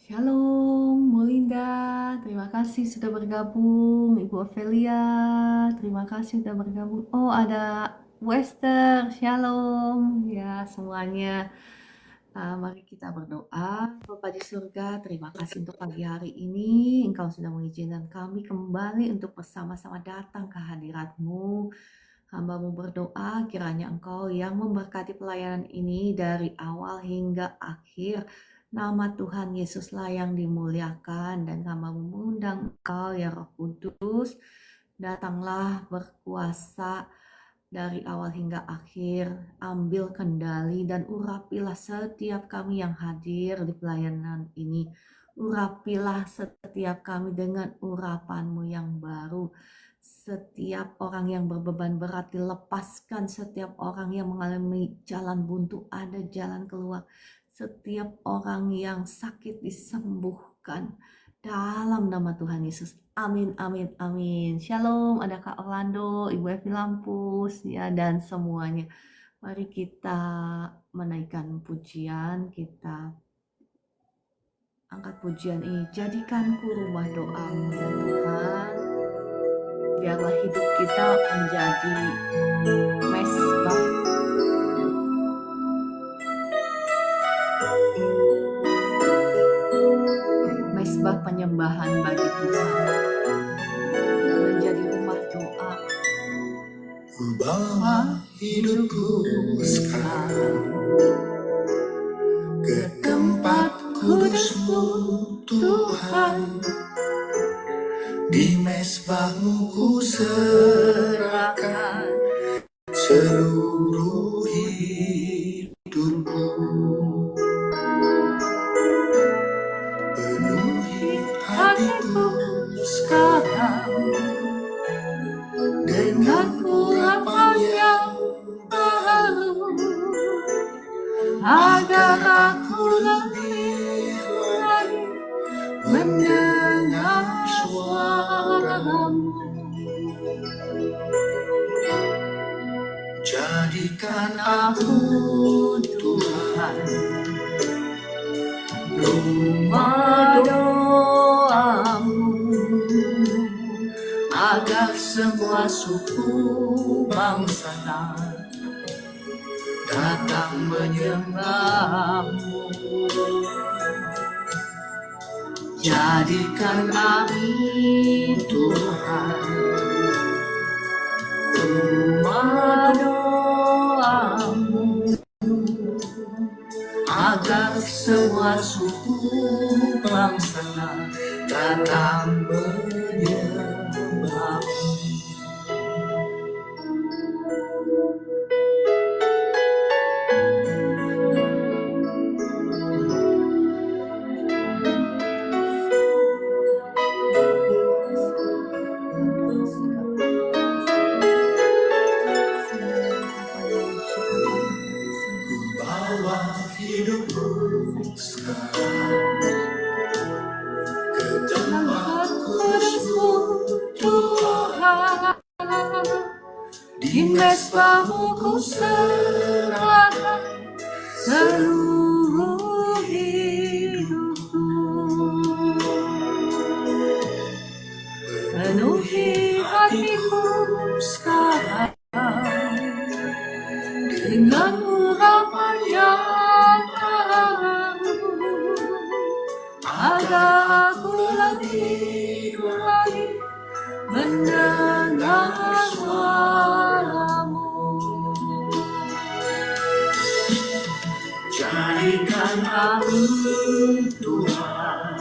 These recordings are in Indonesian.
Shalom, Molinda. Terima kasih sudah bergabung. Ibu Ofelia, terima kasih sudah bergabung. Oh, ada Wester. Shalom. Ya, semuanya. Mari kita berdoa. Bapa di surga, terima kasih untuk pagi hari ini. Engkau sudah mengizinkan kami kembali untuk bersama-sama datang ke hadirat-Mu. Hamba-Mu berdoa kiranya Engkau yang memberkati pelayanan ini dari awal hingga akhir. Nama Tuhan Yesuslah yang dimuliakan, dan hamba mengundang Engkau ya Roh Kudus, datanglah berkuasa dari awal hingga akhir, ambil kendali dan urapilah setiap kami yang hadir di pelayanan ini. Urapilah setiap kami dengan urapan-Mu yang baru. Setiap orang yang berbeban berat dilepaskan, setiap orang yang mengalami jalan buntu ada jalan keluar. Setiap orang yang sakit disembuhkan dalam nama Tuhan Yesus. Amin, amin, amin. Shalom, ada Kak Orlando, Ibu Evi Lampus, ya, dan semuanya. Mari kita menaikkan pujian, kita angkat pujian ini. Jadikanku rumah doa-Mu ya Tuhan. Biarlah hidup kita menjadi mesbah penyembahan bagi Tuhan, menjadi rumah doa. Ku bawa hidupku sekarang ke tempat kudus-Mu Tuhan. Di mesbah-Mu ku serahkan seluruh hidupku. Penuhi hatiku sekarang dengan urapan yang baru, agar aku lebih lagi mendengar suara-Mu. Jadikan aku Tuhan rumah doa-Mu, agar semua suku bangsa datang menyembah-Mu. Jadikan kami Tuhan rumah doa-Mu, agar semua suku bangsa datang menyembah-Mu. Di mesbah-Mu ku serahkan seluruh hidupku. Penuhi hatiku sekarang dengan urapan yang baru, agar aku lebih lagi mendengar suara-Mu. Jadikan aku Tuhan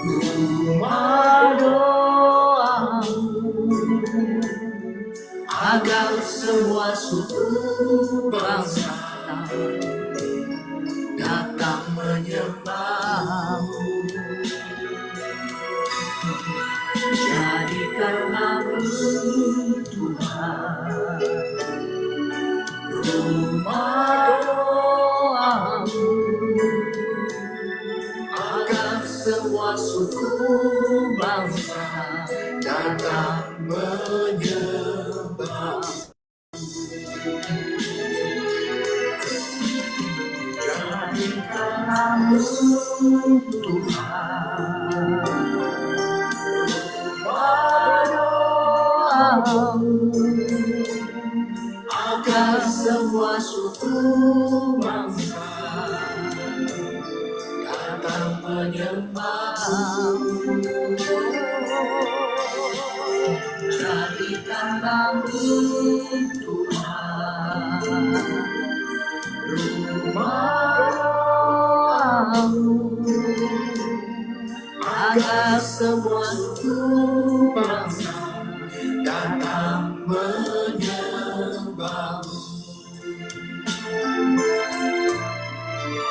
rumah doa-Mu, agar semua suku bangsa datang menyembah-Mu. Jadikan aku Tuhan rumah doa-Mu, agar semua suku bangsa datang menyembah-Mu. Jadikan aku agar semua suku bangsa datang menyembahmu. Jadikanlah Tuhan rumah doamu, agar semua suku bangsa datang menyembahmu.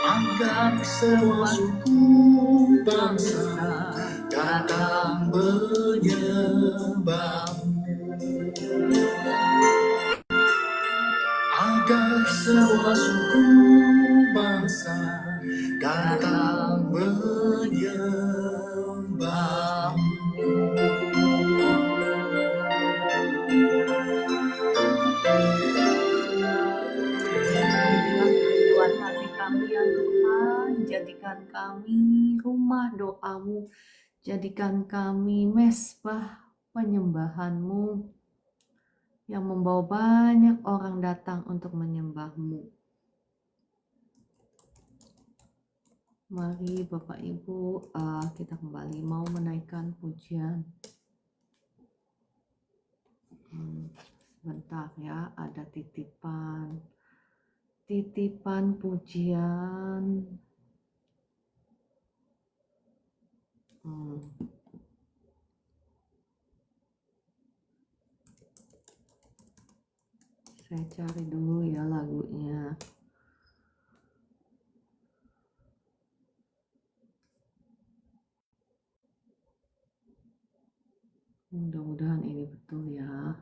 Agar semua suku bangsa datang menyembahmu. Agar semua suku bangsa datang menyembahmu. Kerinduan hati kami ya Tuhan, jadikan kami rumah doamu, jadikan kami mezbah penyembahanmu yang membawa banyak orang datang untuk menyembahmu. Mari Bapak Ibu, kita kembali mau menaikkan pujian. Sebentar ya, ada titipan pujian. Saya cari dulu ya lagunya. Mudah-mudahan ini betul ya.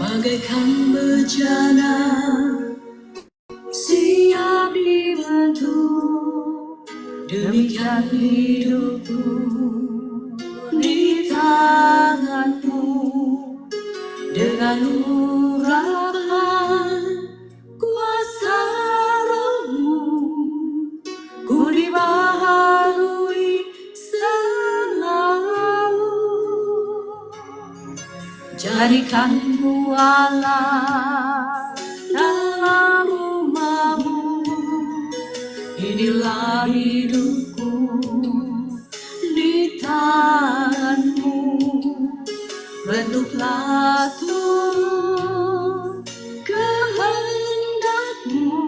Bagaikan bejana siap dibentuk, demikian hidupku di tanganmu. Dengan urapan kuasa Roh-Mu, ku dibaharui selalu. Jadikanku Allah dalam rumah-Mu, inilah hidupku di tangan-Mu. Bentuklah turun kehendak-Mu,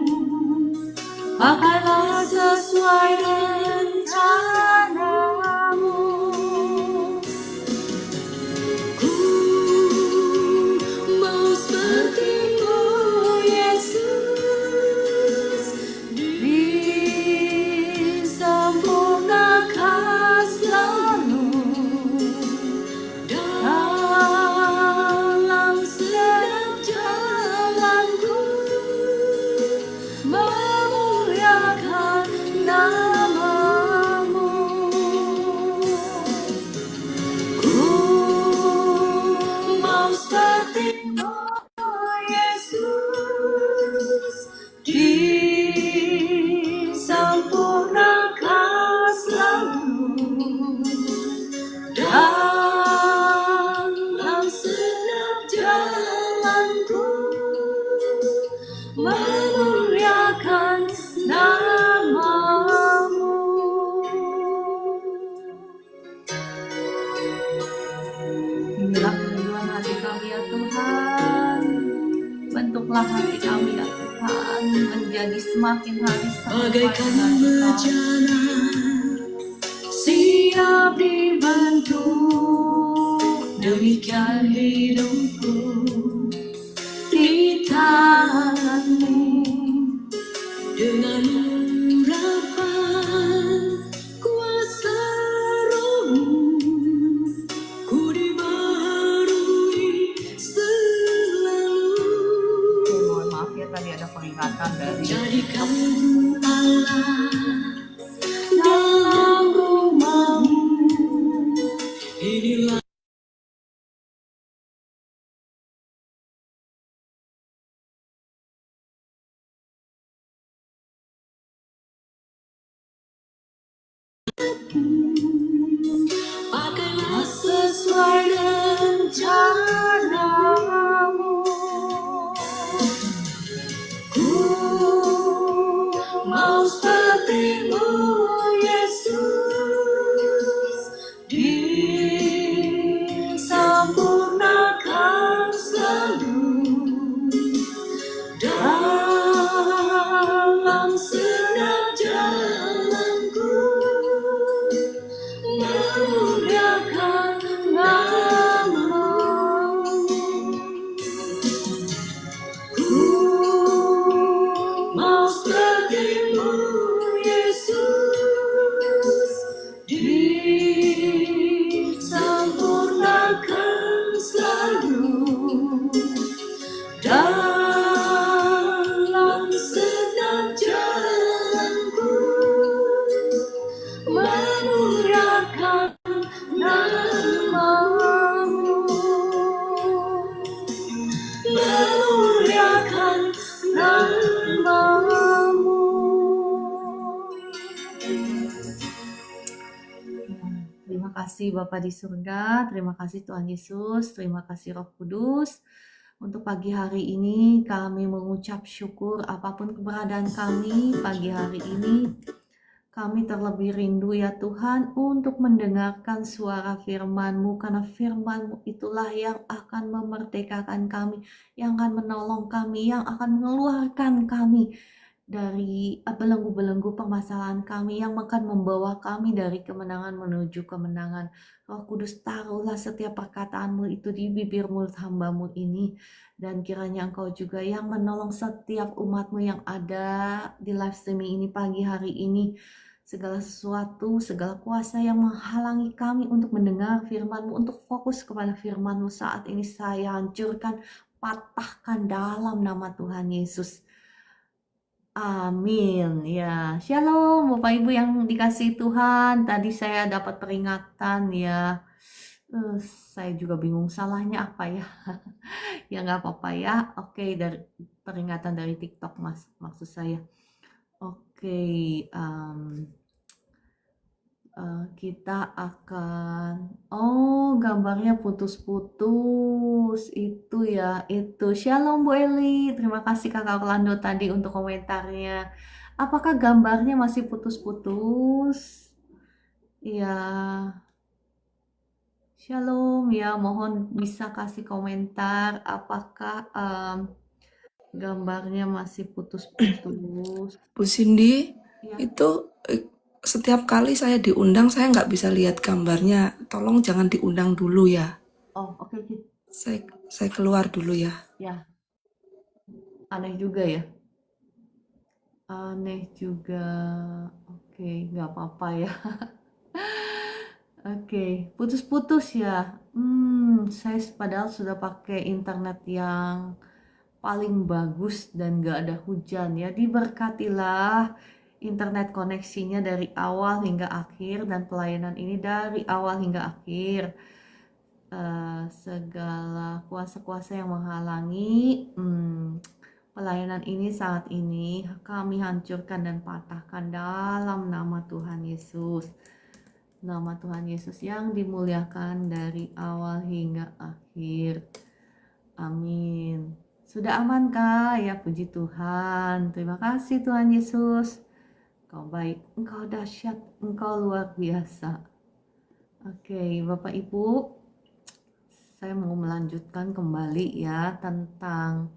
pakailah sesuai rencana-Mu. Ku mau seperti-Mu Yesus, disempurnakan selalu dalam setiap jalanku, memuliakan nama-Mu. Ku mau seperti-Mu Yesus, disempurnakan selalu dalam setiap jalanku, memuliakan nama-Mu. Inilah kerinduan hati kami ya Tuhan. Bentuklah hati kami ya Tuhan menjadi semakin hari Bagaikan bejana siap dibentuk, demikian hidupku di tangan-Mu. Dengan urapan kuasa Roh-Mu, ku dibaharui selalu. tadi ada peringatan dari jadikan Allah dalam rumahmu. Inilah pakailah sesuai rencanamu. Ku mau sepertimu, Yesus, disempurnakan selalu dalam segenap jalanku, memuliakan nama-Mu. Ku mau sepertimu, Yesus, disempurnakan selalu dalam segenap jalanku, memuliakan nama-Mu, memuliakan nama-Mu. Terima kasih Bapa di surga, terima kasih Tuhan Yesus, terima kasih Roh Kudus. Untuk pagi hari ini kami mengucap syukur apapun keberadaan kami pagi hari ini. Kami terlebih rindu ya Tuhan untuk mendengarkan suara firman-Mu, karena firman-Mu itulah yang akan memerdekakan kami, yang akan menolong kami, yang akan mengeluarkan kami dari belenggu-belenggu permasalahan kami, yang akan membawa kami dari kemenangan menuju kemenangan. Roh Kudus, taruhlah setiap perkataan-Mu itu di bibir mulut hamba-Mu ini, dan kiranya Engkau juga yang menolong setiap umat-Mu yang ada di live streaming ini pagi hari ini. Segala sesuatu, segala kuasa yang menghalangi kami untuk mendengar firman-Mu, untuk fokus kepada firman-Mu saat ini saya hancurkan, patahkan dalam nama Tuhan Yesus. Amin. Ya, shalom Bapak Ibu yang dikasihi Tuhan. Tadi saya dapat peringatan ya. Saya juga bingung salahnya apa ya. Ya nggak apa-apa ya. Oke, dari peringatan dari TikTok maksud saya. Oke, kita akan gambarnya putus-putus itu ya, itu. Shalom Bu Eli, terima kasih Kakak Orlando tadi untuk komentarnya. Apakah gambarnya masih putus-putus? Ya, shalom ya, mohon bisa kasih komentar apakah gambarnya masih putus-putus. Bu Cindy, Ya. itu setiap kali saya diundang saya nggak bisa lihat gambarnya. Tolong jangan diundang dulu ya. Oh, oke. Saya keluar dulu ya. Ya. Aneh juga ya. Oke, nggak apa-apa ya. Oke, putus-putus ya. Saya padahal sudah pakai internet yang paling bagus dan nggak ada hujan ya. Diberkatilah internet koneksinya dari awal hingga akhir, dan pelayanan ini dari awal hingga akhir. Segala kuasa-kuasa yang menghalangi pelayanan ini saat ini kami hancurkan dan patahkan dalam nama Tuhan Yesus. Nama Tuhan Yesus yang dimuliakan dari awal hingga akhir. Amin. Sudah amankah? Ya, puji Tuhan. Terima kasih Tuhan Yesus. Engkau baik, Engkau dahsyat, Engkau luar biasa. Oke, Bapak Ibu, saya mau melanjutkan kembali ya tentang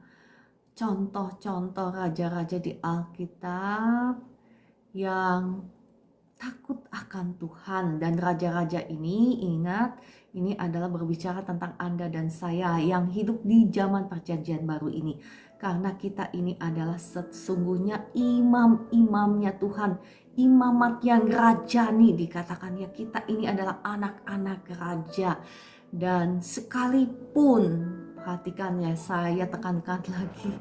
contoh-contoh raja-raja di Alkitab yang takut akan Tuhan. Dan raja-raja ini, ingat, ini adalah berbicara tentang Anda dan saya yang hidup di zaman perjanjian baru ini. Karena kita ini adalah sesungguhnya imam-imamnya Tuhan, imamat yang rajani dikatakan ya. Kita ini adalah anak-anak raja. Dan sekalipun, perhatikan ya, saya tekankan lagi,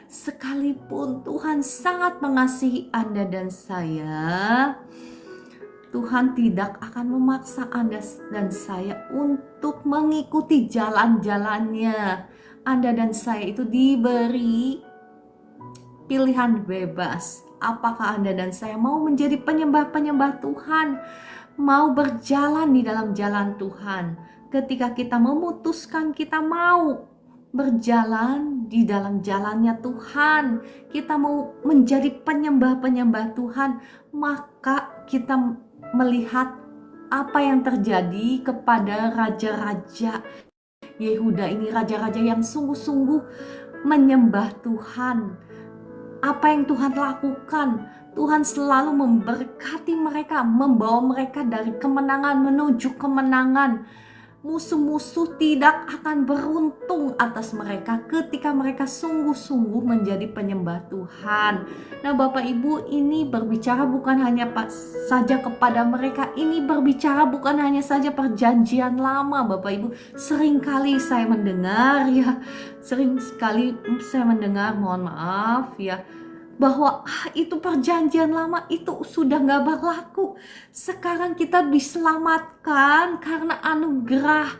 Sekalipun Tuhan sangat mengasihi Anda dan saya, Tuhan tidak akan memaksa Anda dan saya untuk mengikuti jalan-jalannya. Anda dan saya itu diberi pilihan bebas. Apakah Anda dan saya mau menjadi penyembah-penyembah Tuhan, mau berjalan di dalam jalan Tuhan? Ketika kita memutuskan kita mau berjalan di dalam jalannya Tuhan, kita mau menjadi penyembah-penyembah Tuhan, maka kita melihat apa yang terjadi kepada raja-raja Yehuda ini, raja-raja yang sungguh-sungguh menyembah Tuhan. Apa yang Tuhan lakukan? Tuhan selalu memberkati mereka, membawa mereka dari kemenangan menuju kemenangan. Musuh-musuh tidak akan beruntung atas mereka ketika mereka sungguh-sungguh menjadi penyembah Tuhan. Nah, Bapak Ibu, ini berbicara bukan hanya saja kepada mereka, ini berbicara bukan hanya saja perjanjian lama, Bapak Ibu. Seringkali saya mendengar mohon maaf ya, bahwa itu perjanjian lama itu sudah gak berlaku. Sekarang kita diselamatkan karena anugerah.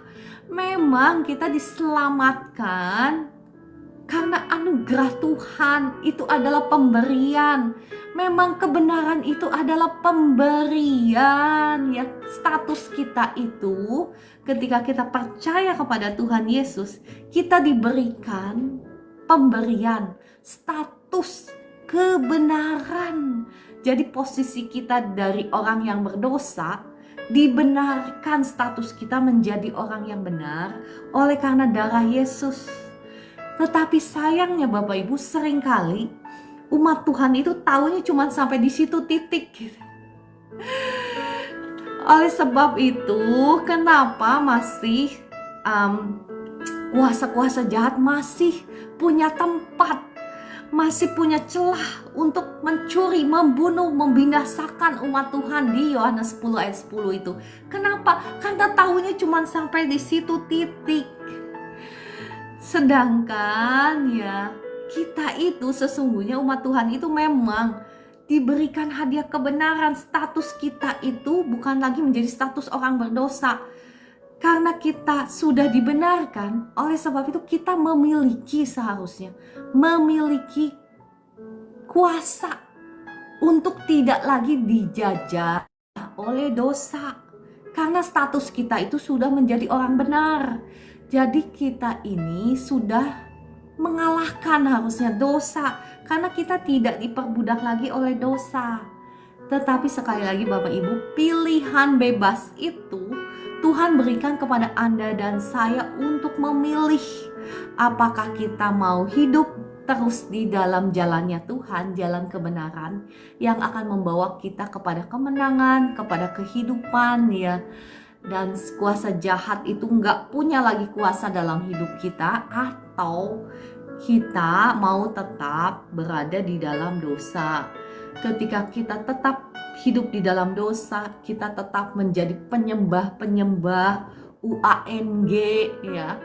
Memang kita diselamatkan karena anugerah Tuhan, itu adalah pemberian. Memang kebenaran itu adalah pemberian ya. Status kita itu ketika kita percaya kepada Tuhan Yesus, kita diberikan pemberian status kebenaran. Jadi posisi kita dari orang yang berdosa dibenarkan, status kita menjadi orang yang benar oleh karena darah Yesus. Tetapi sayangnya Bapak Ibu, seringkali umat Tuhan itu taunya cuma sampai di situ titik gitu. Oleh sebab itu, kenapa masih kuasa-kuasa jahat masih punya tempat, masih punya celah untuk mencuri, membunuh, membinasakan umat Tuhan di Yohanes 10 ayat 10 itu. Kenapa? Karena tahunya cuma sampai di situ titik. Sedangkan ya, kita itu sesungguhnya umat Tuhan itu memang diberikan hadiah kebenaran. Status kita itu bukan lagi menjadi status orang berdosa. Karena kita sudah dibenarkan, oleh sebab itu kita seharusnya memiliki kuasa untuk tidak lagi dijajah oleh dosa. Karena status kita itu sudah menjadi orang benar. Jadi kita ini sudah mengalahkan harusnya dosa, karena kita tidak diperbudak lagi oleh dosa. Tetapi sekali lagi Bapak Ibu, pilihan bebas itu Tuhan berikan kepada Anda dan saya untuk memilih apakah kita mau hidup terus di dalam jalannya Tuhan, jalan kebenaran yang akan membawa kita kepada kemenangan, kepada kehidupan ya. Dan kuasa jahat itu nggak punya lagi kuasa dalam hidup kita, atau kita mau tetap berada di dalam dosa. Ketika kita tetap hidup di dalam dosa, kita tetap menjadi penyembah-penyembah UANG ya.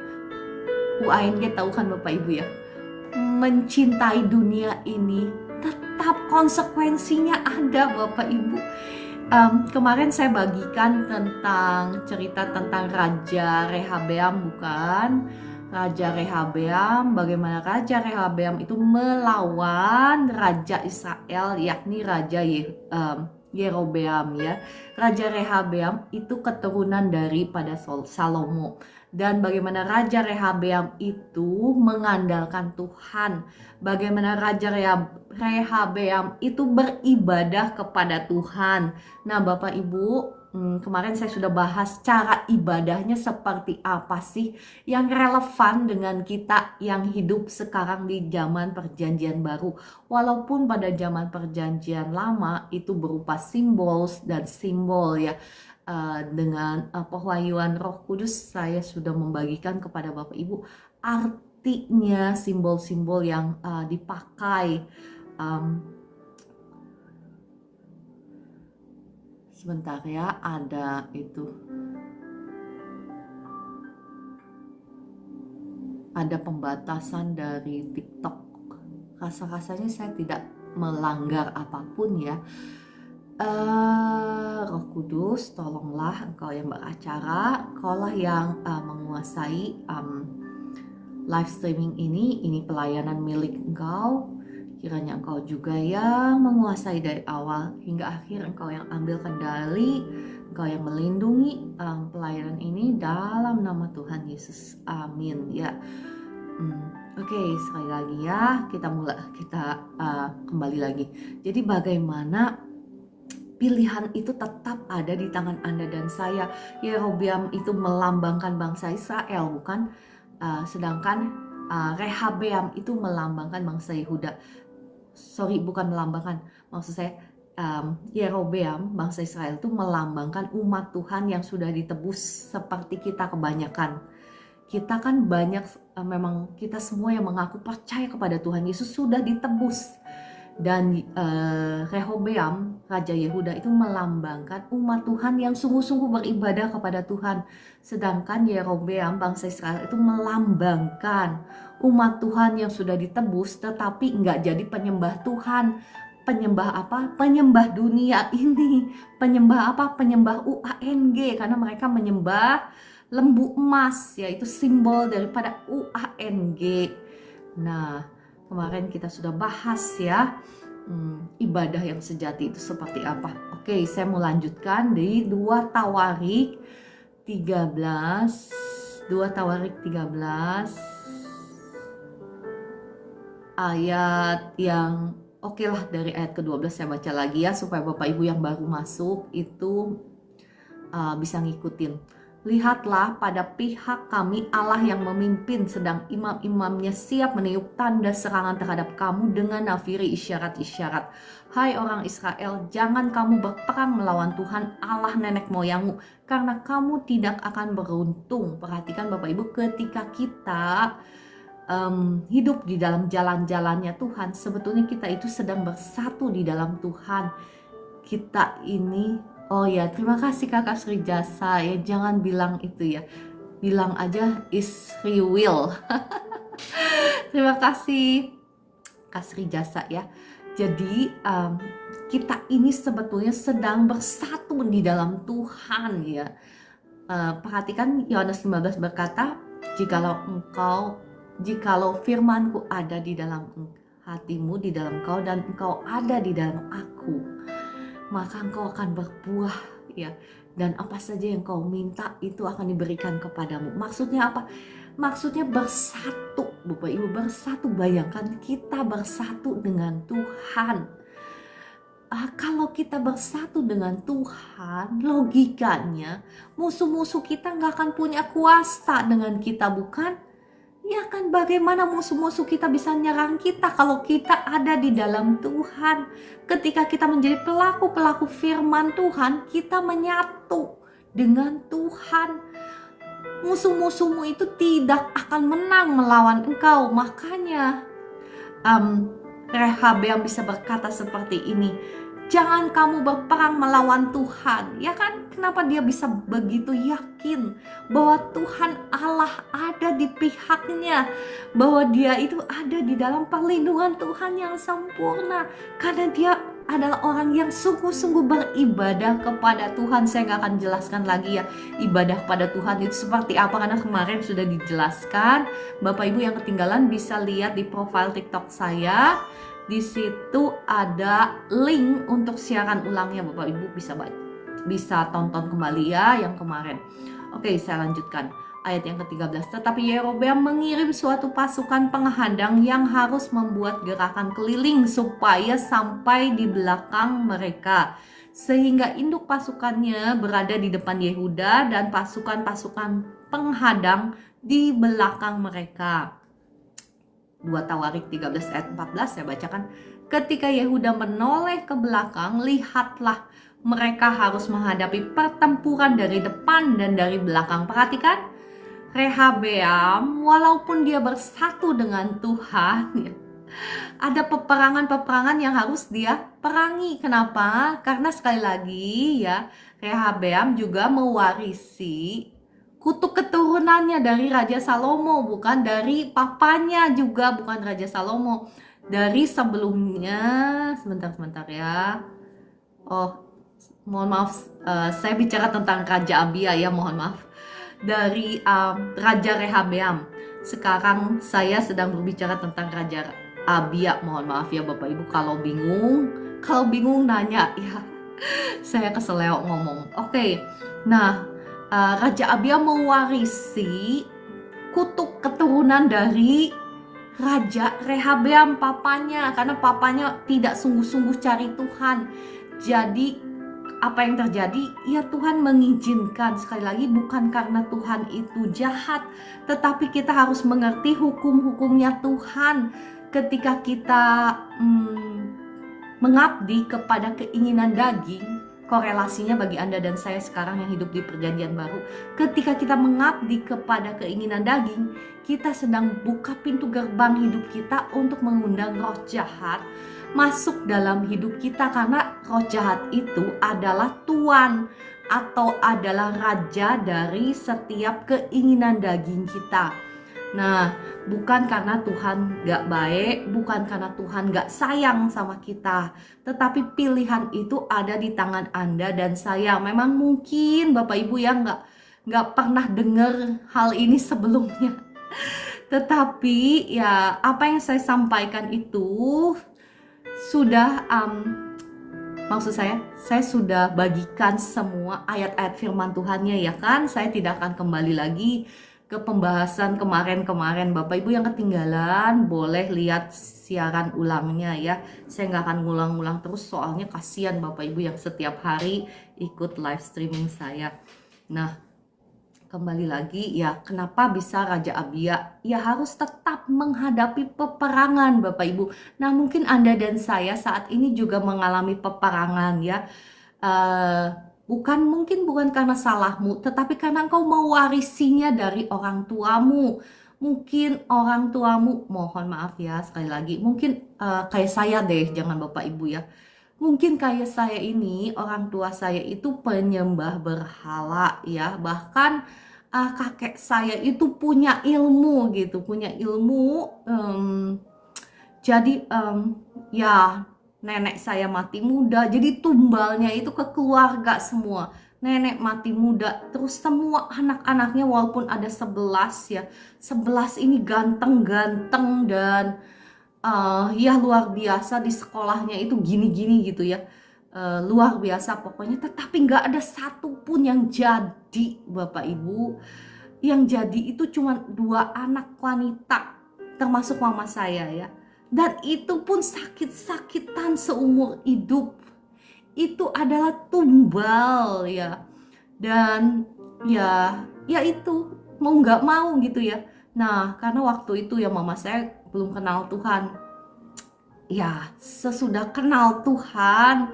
UANG tahu kan Bapak Ibu ya? Mencintai dunia ini, tetap konsekuensinya ada Bapak Ibu. Kemarin saya bagikan tentang cerita tentang Raja Rehabeam, bukan? Raja Rehabeam, bagaimana Raja Rehabeam itu melawan Raja Israel, yakni Raja Yerobeam ya. Raja Rehabeam itu keturunan daripada Salomo. Dan bagaimana Raja Rehabeam itu mengandalkan Tuhan. Bagaimana Raja Rehabeam itu beribadah kepada Tuhan. Nah Bapak Ibu, kemarin saya sudah bahas cara ibadahnya seperti apa sih yang relevan dengan kita yang hidup sekarang di zaman perjanjian baru. Walaupun pada zaman perjanjian lama itu berupa simbol dan simbol ya. Dengan pewahyuan Roh Kudus saya sudah membagikan kepada Bapak Ibu artinya simbol-simbol yang dipakai. Sebentar ya, ada itu. Ada pembatasan dari TikTok rasa-rasanya saya tidak melanggar apapun ya. Roh Kudus, tolonglah Engkau yang beracara, Engkaulah yang menguasai live streaming ini pelayanan milik Engkau. Kiranya Engkau juga yang menguasai dari awal hingga akhir, Engkau yang ambil kendali, Engkau yang melindungi pelayanan ini dalam nama Tuhan Yesus. Amin ya. Oke, sekali lagi ya, kita kembali lagi. Jadi bagaimana pilihan itu tetap ada di tangan Anda dan saya. Yerobeam itu melambangkan bangsa Israel, bukan? Sedangkan Rehabeam itu melambangkan bangsa Yehuda. Sorry, bukan melambangkan. Maksud saya Yerobeam, bangsa Israel itu melambangkan umat Tuhan yang sudah ditebus seperti kita kebanyakan. Kita kan banyak, memang kita semua yang mengaku percaya kepada Tuhan Yesus sudah ditebus. Dan Rehobeam, Raja Yehuda itu melambangkan umat Tuhan yang sungguh-sungguh beribadah kepada Tuhan. Sedangkan Yerobeam, bangsa Israel itu melambangkan umat Tuhan yang sudah ditebus tetapi nggak jadi penyembah Tuhan. Penyembah apa? Penyembah dunia ini. Penyembah apa? Penyembah UANG, karena mereka menyembah lembu emas, yaitu simbol daripada UANG. Nah, kemarin kita sudah bahas ya, ibadah yang sejati itu seperti apa. Oke, saya mau lanjutkan di 2 Tawarik 13 ayat yang oke lah, dari ayat ke-12 saya baca lagi ya, supaya Bapak Ibu yang baru masuk itu bisa ngikutin. Lihatlah, pada pihak kami Allah yang memimpin, sedang imam-imamnya siap meniup tanda serangan terhadap kamu dengan nafiri isyarat-isyarat. Hai orang Israel, jangan kamu berperang melawan Tuhan Allah nenek moyangmu, karena kamu tidak akan beruntung. Perhatikan Bapak Ibu, ketika kita hidup di dalam jalan-jalannya Tuhan, sebetulnya kita itu sedang bersatu di dalam Tuhan. Kita ini, oh ya, terima kasih Kakak Sri Jasa ya, jangan bilang itu ya, bilang aja is free will. Terima kasih Kak Sri Jasa ya. Jadi kita ini sebetulnya sedang bersatu di dalam Tuhan ya. Perhatikan Yohanes 15 berkata, jikalau firmanku ada di dalam hatimu, di dalam engkau, dan engkau ada di dalam aku, maka engkau akan berbuah ya, dan apa saja yang kau minta itu akan diberikan kepadamu. Maksudnya apa? Maksudnya bersatu, Bapak Ibu, bersatu. Bayangkan kita bersatu dengan Tuhan. Kalau kita bersatu dengan Tuhan, logikanya musuh-musuh kita nggak akan punya kuasa dengan kita, bukan? Ya kan, bagaimana musuh-musuh kita bisa nyerang kita kalau kita ada di dalam Tuhan. Ketika kita menjadi pelaku-pelaku firman Tuhan, kita menyatu dengan Tuhan. Musuh-musuhmu itu tidak akan menang melawan engkau. Makanya Rehabeam bisa berkata seperti ini, jangan kamu berperang melawan Tuhan. Ya kan, kenapa dia bisa begitu yakin bahwa Tuhan Allah ada di pihaknya, bahwa dia itu ada di dalam perlindungan Tuhan yang sempurna, karena dia adalah orang yang sungguh-sungguh beribadah kepada Tuhan. Saya nggak akan jelaskan lagi ya ibadah pada Tuhan itu seperti apa, karena kemarin sudah dijelaskan. Bapak Ibu yang ketinggalan bisa lihat di profil TikTok saya. Di situ ada link untuk siaran ulangnya, Bapak Ibu bisa tonton kembali ya yang kemarin. Oke, saya lanjutkan ayat yang ke-13. Tetapi Yerobeam mengirim suatu pasukan penghadang yang harus membuat gerakan keliling supaya sampai di belakang mereka, sehingga induk pasukannya berada di depan Yehuda dan pasukan-pasukan penghadang di belakang mereka. 2 Tawarik 13 ayat 14 saya bacakan. Ketika Yehuda menoleh ke belakang, lihatlah mereka harus menghadapi pertempuran dari depan dan dari belakang. Perhatikan, Rehabeam walaupun dia bersatu dengan Tuhan, ada peperangan-peperangan yang harus dia perangi. Kenapa? Karena sekali lagi ya, Rehabeam juga mewarisi kutuk keturunannya dari Raja Salomo, bukan dari papanya juga, bukan Raja Salomo. dari sebelumnya. Sebentar ya. Oh, mohon maaf, saya bicara tentang Raja Abia ya, mohon maaf. Dari Raja Rehabeam. Sekarang saya sedang berbicara tentang Raja Abia. Mohon maaf ya Bapak Ibu kalau bingung nanya ya. Saya keseleo ngomong. Oke. Nah, Raja Abia mewarisi kutuk keturunan dari Raja Rehabeam, papanya, karena papanya tidak sungguh-sungguh cari Tuhan. Jadi apa yang terjadi? Ya Tuhan mengizinkan. Sekali lagi, bukan karena Tuhan itu jahat, tetapi kita harus mengerti hukum-hukumnya Tuhan. Ketika kita mengabdi kepada keinginan daging, korelasinya bagi Anda dan saya sekarang yang hidup di perjanjian baru, ketika kita mengabdi kepada keinginan daging, kita sedang buka pintu gerbang hidup kita untuk mengundang roh jahat masuk dalam hidup kita, karena roh jahat itu adalah tuan atau adalah raja dari setiap keinginan daging kita. Nah, bukan karena Tuhan gak baik, bukan karena Tuhan gak sayang sama kita, tetapi pilihan itu ada di tangan Anda dan saya. Memang mungkin Bapak Ibu ya gak pernah dengar hal ini sebelumnya, tetapi ya apa yang saya sampaikan itu sudah maksud saya sudah bagikan semua ayat-ayat firman Tuhannya ya kan. Saya tidak akan kembali lagi ke pembahasan kemarin-kemarin. Bapak Ibu yang ketinggalan boleh lihat siaran ulangnya ya. Saya nggak akan ngulang-ngulang terus, soalnya kasihan Bapak Ibu yang setiap hari ikut live streaming saya. Nah, kembali lagi ya, kenapa bisa Raja Abia? Ya harus tetap menghadapi peperangan Bapak Ibu. Nah, mungkin Anda dan saya saat ini juga mengalami peperangan ya. Bukan karena salahmu, tetapi karena engkau mewarisinya dari orang tuamu. Mungkin orang tuamu, mohon maaf ya sekali lagi, mungkin kayak saya deh, jangan Bapak Ibu ya. Mungkin kayak saya ini, orang tua saya itu penyembah berhala ya. Bahkan kakek saya itu punya ilmu gitu, jadi ya nenek saya mati muda, jadi tumbalnya itu ke keluarga semua. Nenek mati muda, terus semua anak-anaknya walaupun ada 11 ya, 11 ini ganteng-ganteng dan ya luar biasa, di sekolahnya itu gini-gini gitu ya, luar biasa pokoknya. Tetapi nggak ada satupun yang jadi Bapak Ibu. Yang jadi itu cuma 2 anak wanita, termasuk mama saya ya. Dan itu pun sakit-sakitan seumur hidup. Itu adalah tumbal ya. Dan ya itu mau nggak mau gitu ya. Nah, karena waktu itu ya mama saya belum kenal Tuhan. Ya, sesudah kenal Tuhan,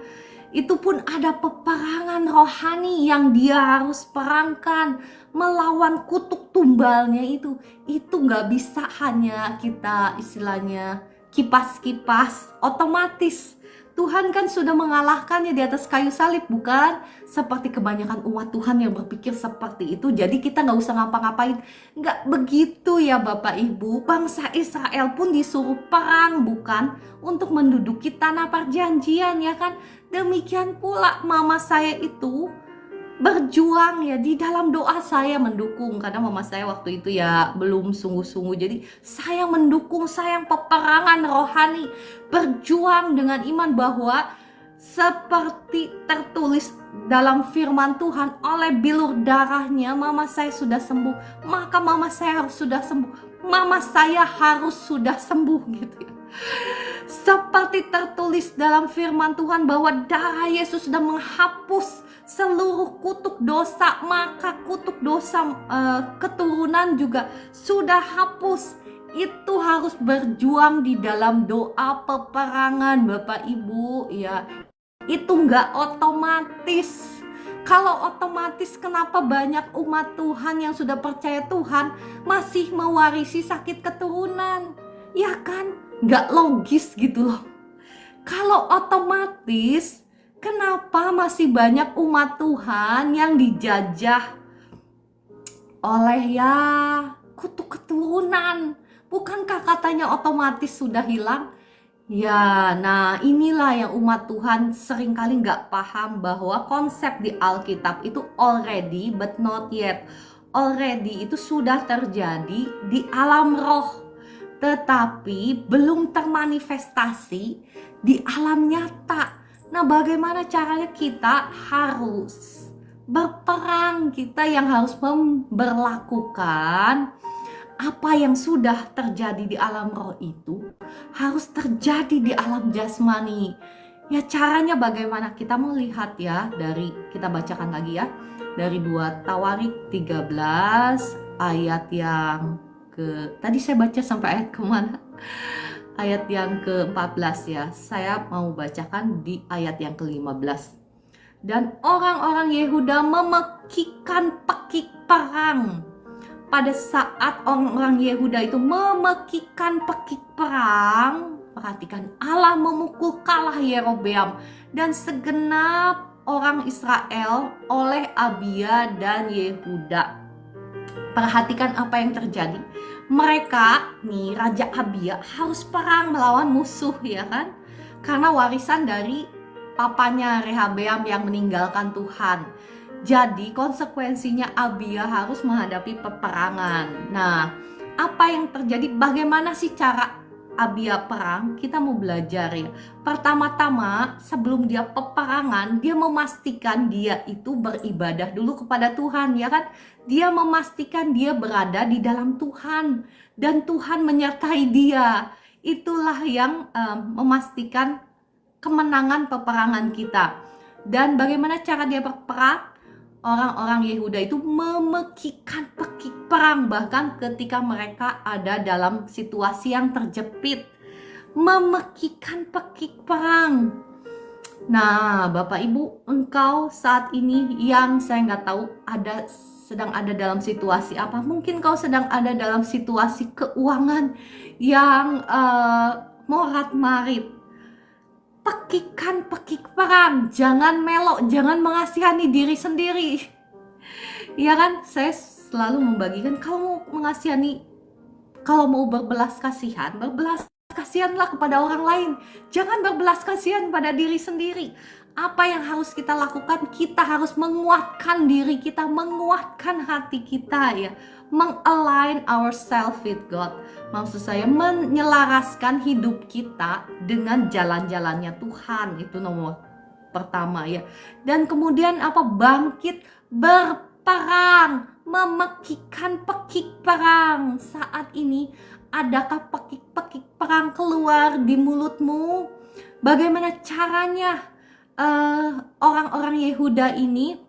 itu pun ada peperangan rohani yang dia harus perangkan melawan kutuk tumbalnya itu. Itu nggak bisa hanya kita istilahnya kipas-kipas otomatis. Tuhan kan sudah mengalahkannya di atas kayu salib, bukan? Seperti kebanyakan umat Tuhan yang berpikir seperti itu, jadi kita nggak usah ngapa-ngapain. Nggak begitu ya Bapak Ibu. Bangsa Israel pun disuruh perang, bukan? Untuk menduduki tanah perjanjian ya kan? Demikian pula mama saya itu berjuang ya. Di dalam doa saya mendukung, karena mama saya waktu itu ya belum sungguh-sungguh, jadi saya mendukung, saya peperangan rohani, berjuang dengan iman bahwa seperti tertulis dalam firman Tuhan, oleh bilur darahnya mama saya sudah sembuh, maka mama saya harus sudah sembuh, mama saya harus sudah sembuh gitu ya. Seperti tertulis dalam firman Tuhan bahwa darah Yesus sudah menghapus seluruh kutuk dosa, maka kutuk dosa keturunan juga sudah hapus. Itu harus berjuang di dalam doa peperangan Bapak Ibu ya. Itu nggak otomatis. Kalau otomatis, kenapa banyak umat Tuhan yang sudah percaya Tuhan masih mewarisi sakit keturunan? Ya kan? Nggak logis gitu loh. Kalau otomatis, kenapa masih banyak umat Tuhan yang dijajah oleh ya kutuk keturunan? Bukankah katanya otomatis sudah hilang? Ya, nah inilah yang umat Tuhan seringkali nggak paham bahwa konsep di Alkitab itu already but not yet. Already itu sudah terjadi di alam roh, tetapi belum termanifestasi di alam nyata. Nah, bagaimana caranya? Kita harus berperang, kita yang harus memberlakukan apa yang sudah terjadi di alam roh itu harus terjadi di alam jasmani. Ya, caranya bagaimana? Kita melihat ya, dari kita bacakan lagi ya, dari 2 Tawarik 13 ayat yang tadi saya baca sampai ayat kemana? Ayat yang ke-14 ya. Saya mau bacakan di ayat yang ke-15. Dan orang-orang Yehuda memekikkan pekik perang. Pada saat orang-orang Yehuda itu memekikkan pekik perang, perhatikan, Allah memukul kalah Yerobeam dan segenap orang Israel oleh Abia dan Yehuda. Perhatikan apa yang terjadi. Mereka, nih Raja Abia harus perang melawan musuh ya kan? Karena warisan dari papanya Rehabeam yang meninggalkan Tuhan. Jadi konsekuensinya Abia harus menghadapi peperangan. Nah, apa yang terjadi? Bagaimana sih cara Abia perang? Kita mau belajar ya. Pertama-tama sebelum dia peperangan, dia memastikan dia itu beribadah dulu kepada Tuhan ya kan? Dia memastikan dia berada di dalam Tuhan dan Tuhan menyertai dia. Itulah yang memastikan kemenangan peperangan kita. Dan bagaimana cara dia berperang? Orang-orang Yehuda itu memekikkan pekik perang bahkan ketika mereka ada dalam situasi yang terjepit. Memekikkan pekik perang. Nah, Bapak Ibu, engkau saat ini yang saya nggak tahu sedang ada dalam situasi apa. Mungkin kau sedang ada dalam situasi keuangan yang morat-marit. Pekikkan pekik perang, jangan melok, jangan mengasihani diri sendiri. Iya kan, saya selalu membagikan, kalau mau mengasihani, kalau mau berbelas kasihanlah kepada orang lain. Jangan berbelas kasihan pada diri sendiri. Apa yang harus kita lakukan? Kita harus menguatkan diri kita, menguatkan hati kita ya, mengalign ourselves with God. Maksud saya menyelaraskan hidup kita dengan jalan-jalannya Tuhan. Itu nomor pertama ya. Dan kemudian apa? Bangkit berperang, memekikkan pekik perang. Saat ini adakah pekik-pekik perang keluar di mulutmu? Bagaimana caranya orang-orang Yehuda ini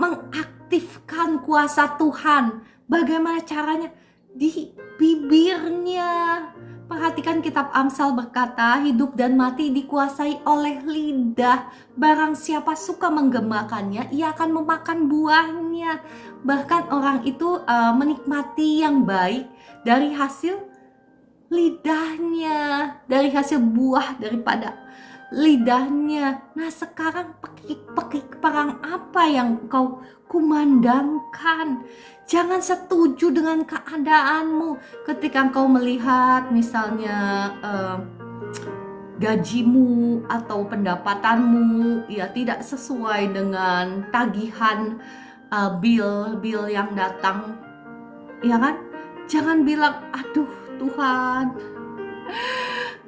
mengaktifkan kuasa Tuhan? Bagaimana caranya? Di bibirnya. Perhatikan kitab Amsal berkata, hidup dan mati dikuasai oleh lidah. Barang siapa suka menggemakannya, ia akan memakan buahnya. Bahkan orang itu menikmati yang baik dari hasil lidahnya, dari hasil buah daripada lidahnya. Nah, sekarang pekik perang apa yang kau kumandangkan? Jangan setuju dengan keadaanmu ketika kau melihat misalnya gajimu atau pendapatanmu ya tidak sesuai dengan tagihan bill yang datang, ya kan? Jangan bilang, aduh Tuhan,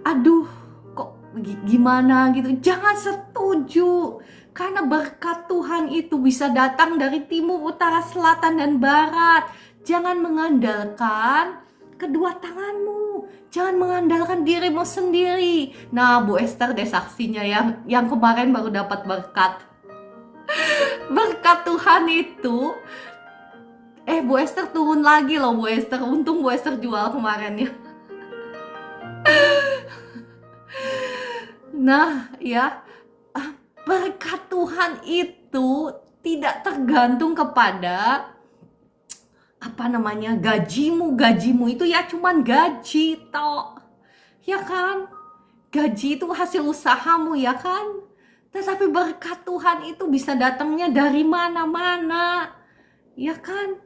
aduh kok gimana gitu. Jangan setuju, karena berkat Tuhan itu bisa datang dari timur, utara, selatan, dan barat. Jangan mengandalkan kedua tanganmu, jangan mengandalkan dirimu sendiri. Nah, Bu Esther deh saksinya yang kemarin baru dapat berkat. Berkat Tuhan itu Bu Esther turun lagi loh, Bu Esther. Untung Bu Esther jual kemarin ya. Nah ya, berkat Tuhan itu tidak tergantung kepada gajimu itu ya cuman gaji tok, ya kan? Gaji itu hasil usahamu ya kan? Tetapi berkat Tuhan itu bisa datangnya dari mana-mana, ya kan?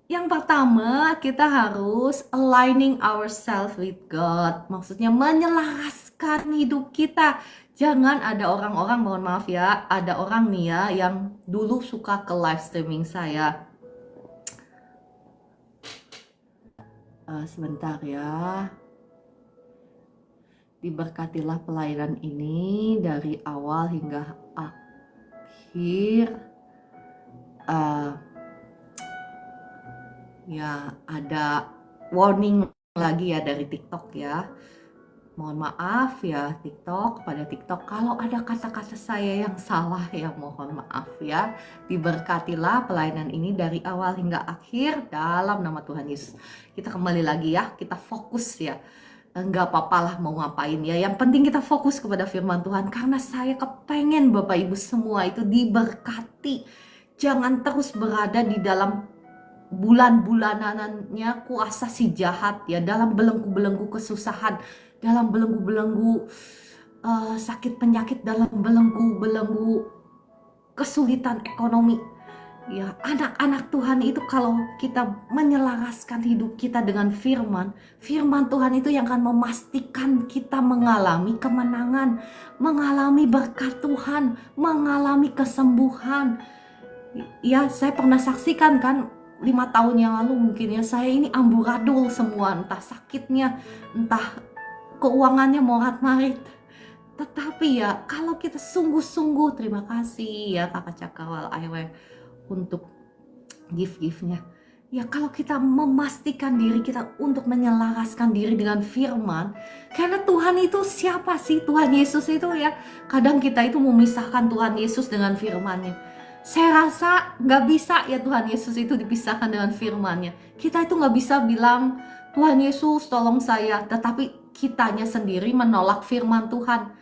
Yang pertama, kita harus aligning ourselves with God. Maksudnya menyelaraskan hidup kita. Jangan ada orang-orang, mohon maaf ya, ada orang nih ya yang dulu suka ke live streaming saya. Sebentar ya. Diberkatilah pelayanan ini dari awal hingga akhir. Ya, ada warning lagi ya dari TikTok ya. Mohon maaf ya TikTok, pada TikTok kalau ada kata-kata saya yang salah ya mohon maaf ya. Diberkatilah pelayanan ini dari awal hingga akhir dalam nama Tuhan Yesus. Kita kembali lagi ya, kita fokus ya. Enggak apa-apalah mau ngapain ya. Yang penting kita fokus kepada firman Tuhan. Karena saya kepengen Bapak Ibu semua itu diberkati. Jangan terus berada di dalam bulan-bulanannya kuasa si jahat ya, dalam belenggu-belenggu kesusahan, dalam belenggu-belenggu sakit penyakit, dalam belenggu-belenggu kesulitan ekonomi ya. Anak-anak Tuhan itu kalau kita menyelaraskan hidup kita dengan firman Tuhan itu yang akan memastikan kita mengalami kemenangan, mengalami berkat Tuhan, mengalami kesembuhan ya. Saya pernah saksikan kan 5 tahun yang lalu mungkin ya, saya ini amburadul semua, entah sakitnya, entah keuangannya morat-marit. Tetapi ya kalau kita sungguh-sungguh, terima kasih ya Kakak Cakrawal Aywe untuk gift-giftnya. Ya kalau kita memastikan diri kita untuk menyelaraskan diri dengan firman, karena Tuhan itu siapa sih? Tuhan Yesus itu ya, kadang kita itu memisahkan Tuhan Yesus dengan firman-Nya. Saya rasa nggak bisa ya Tuhan Yesus itu dipisahkan dengan firman-Nya. Kita itu nggak bisa bilang Tuhan Yesus tolong saya, tetapi kitanya sendiri menolak firman Tuhan.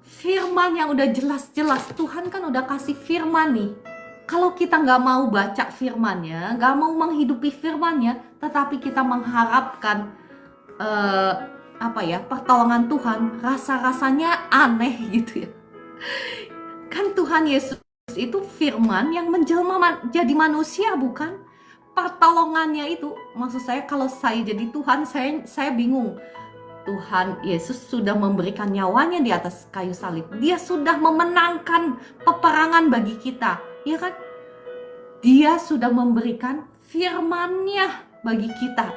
Firman yang udah jelas-jelas, Tuhan kan udah kasih firman nih. Kalau kita nggak mau baca firman-Nya, nggak mau menghidupi firman-Nya, tetapi kita mengharapkan pertolongan Tuhan, rasa-rasanya aneh gitu ya. Kan Tuhan Yesus itu firman yang menjelma jadi manusia, bukan? Pertolongannya itu, maksud saya kalau saya jadi Tuhan, saya bingung. Tuhan Yesus sudah memberikan nyawanya di atas kayu salib. Dia sudah memenangkan peperangan bagi kita, ya kan? Dia sudah memberikan firman-Nya bagi kita.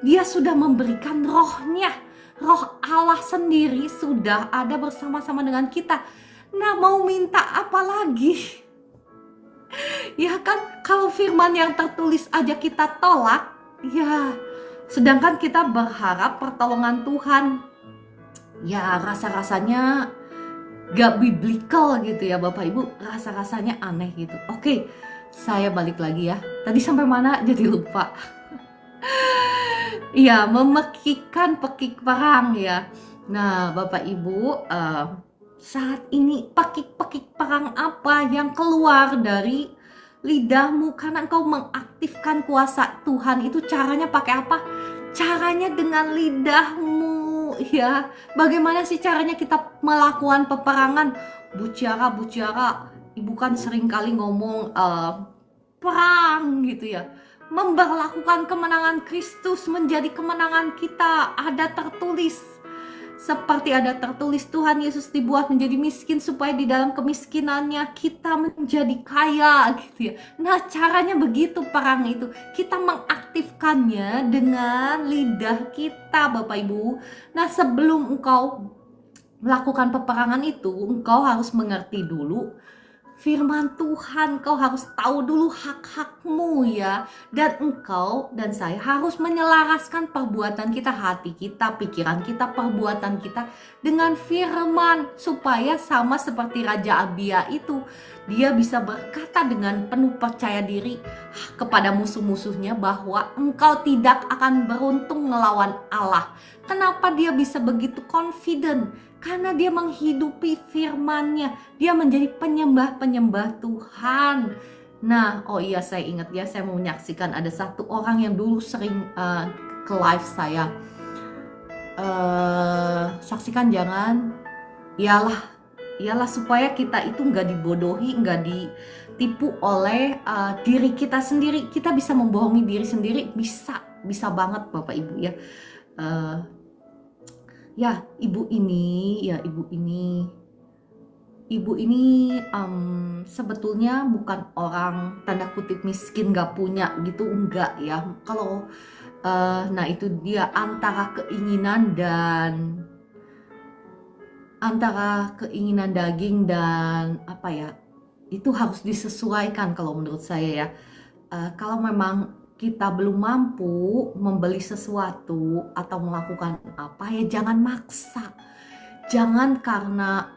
Dia sudah memberikan roh-Nya. Roh Allah sendiri sudah ada bersama-sama dengan kita. Nah, mau minta apa lagi? Ya kan, kalau firman yang tertulis aja kita tolak, ya sedangkan kita berharap pertolongan Tuhan, ya rasa-rasanya gak biblical gitu ya Bapak Ibu, rasa-rasanya aneh gitu. Oke, saya balik lagi ya. Tadi sampai mana? Jadi lupa. Ya, memekikan pekik perang ya. Nah, Bapak Ibu, saat ini pekik-pekik perang apa yang keluar dari lidahmu karena engkau mengaktifkan kuasa Tuhan? Itu caranya pakai apa? Caranya dengan lidahmu ya. Bagaimana sih caranya kita melakukan peperangan? Buciara, Ibu kan sering kali ngomong perang gitu ya. Memberlakukan kemenangan Kristus menjadi kemenangan kita. Ada tertulis. Seperti ada tertulis, Tuhan Yesus dibuat menjadi miskin supaya di dalam kemiskinannya kita menjadi kaya gitu ya. Nah, caranya begitu perang itu. Kita mengaktifkannya dengan lidah kita Bapak Ibu. Nah, sebelum engkau melakukan peperangan itu, engkau harus mengerti dulu firman Tuhan. Kau harus tahu dulu hak-hakmu ya. Dan engkau dan saya harus menyelaraskan perbuatan kita, hati kita, pikiran kita, perbuatan kita dengan firman. Supaya sama seperti Raja Abia itu, dia bisa berkata dengan penuh percaya diri kepada musuh-musuhnya bahwa engkau tidak akan beruntung melawan Allah. Kenapa dia bisa begitu confident? Karena dia menghidupi firman-Nya. Dia menjadi penyembah-penyembah Tuhan. Nah, oh iya saya ingat ya, saya mau menyaksikan ada satu orang yang dulu sering ke live saya. Saksikan jangan. Iyalah supaya kita itu nggak dibodohi, nggak ditipu oleh diri kita sendiri. Kita bisa membohongi diri sendiri, bisa banget Bapak Ibu ya. Ya ibu ini sebetulnya bukan orang tanda kutip miskin gak punya gitu, enggak ya. Kalau nah itu dia antara keinginan daging dan apa ya, itu harus disesuaikan kalau menurut saya ya. Kalau memang kita belum mampu membeli sesuatu atau melakukan apa ya, jangan maksa. Jangan karena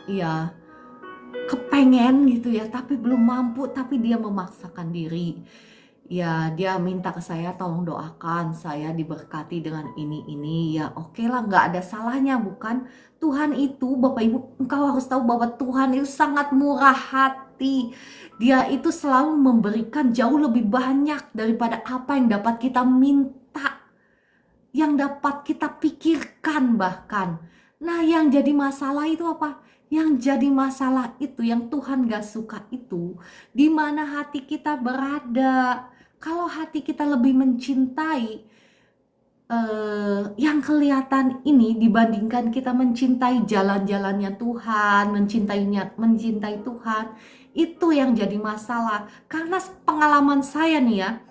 ya kepengen gitu ya, tapi belum mampu, tapi dia memaksakan diri. Ya dia minta ke saya, tolong doakan saya diberkati dengan ini. Ya oke lah, nggak ada salahnya bukan? Tuhan itu, Bapak Ibu, engkau harus tahu bahwa Tuhan itu sangat murah hati. Dia itu selalu memberikan jauh lebih banyak daripada apa yang dapat kita minta, yang dapat kita pikirkan bahkan. Nah yang jadi masalah itu apa? Yang jadi masalah itu, yang Tuhan gak suka itu, di mana hati kita berada. Kalau hati kita lebih mencintai yang kelihatan ini dibandingkan kita mencintai jalan-jalannya Tuhan, mencintai Tuhan, itu yang jadi masalah. Karena pengalaman saya nih ya,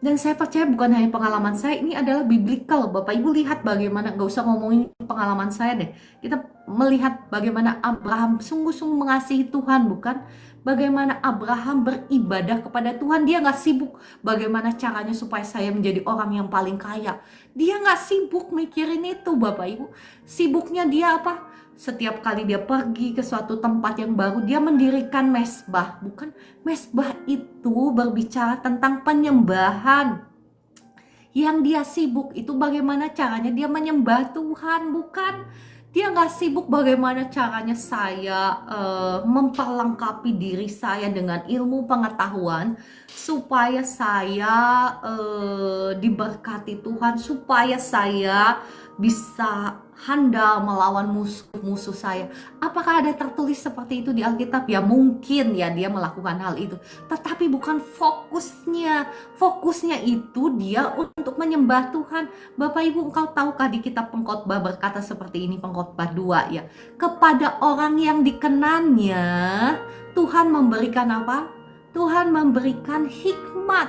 dan saya percaya bukan hanya pengalaman saya, ini adalah biblical. Bapak Ibu lihat bagaimana, gak usah ngomongin pengalaman saya deh. Kita melihat bagaimana Abraham sungguh-sungguh mengasihi Tuhan, bukan? Bagaimana Abraham beribadah kepada Tuhan. Dia gak sibuk bagaimana caranya supaya saya menjadi orang yang paling kaya. Dia gak sibuk mikirin itu Bapak Ibu. Sibuknya dia apa? Setiap kali dia pergi ke suatu tempat yang baru, dia mendirikan mezbah. Bukan, mezbah itu berbicara tentang penyembahan. Yang dia sibuk itu bagaimana caranya dia menyembah Tuhan, bukan? Dia gak sibuk bagaimana caranya saya memperlengkapi diri saya dengan ilmu pengetahuan supaya saya diberkati Tuhan, supaya saya bisa handal melawan musuh-musuh saya. Apakah ada tertulis seperti itu di Alkitab? Ya mungkin ya dia melakukan hal itu, tetapi bukan fokusnya. Fokusnya itu dia untuk menyembah Tuhan. Bapak Ibu, engkau tahukah di kitab Pengkhotbah berkata seperti ini, Pengkhotbah 2 ya, kepada orang yang dikenannya Tuhan memberikan apa? Tuhan memberikan hikmat,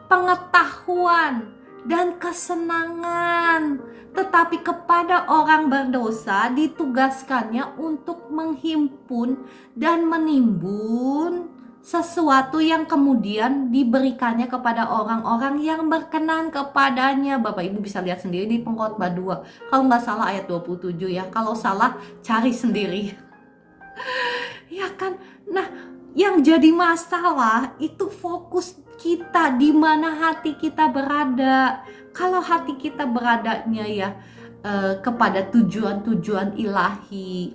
pengetahuan, dan kesenangan. Tetapi kepada orang berdosa ditugaskannya untuk menghimpun dan menimbun sesuatu yang kemudian diberikannya kepada orang-orang yang berkenan kepadanya. Bapak Ibu bisa lihat sendiri di Pengkhotbah 2. Kalau nggak salah ayat 27 ya. Kalau salah cari sendiri. Ya kan? Nah, yang jadi masalah itu fokus kita, di mana hati kita berada. Kalau hati kita beradanya ya kepada tujuan-tujuan ilahi,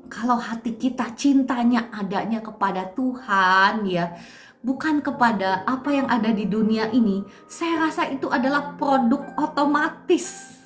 kalau hati kita cintanya adanya kepada Tuhan ya, bukan kepada apa yang ada di dunia ini, saya rasa itu adalah produk otomatis.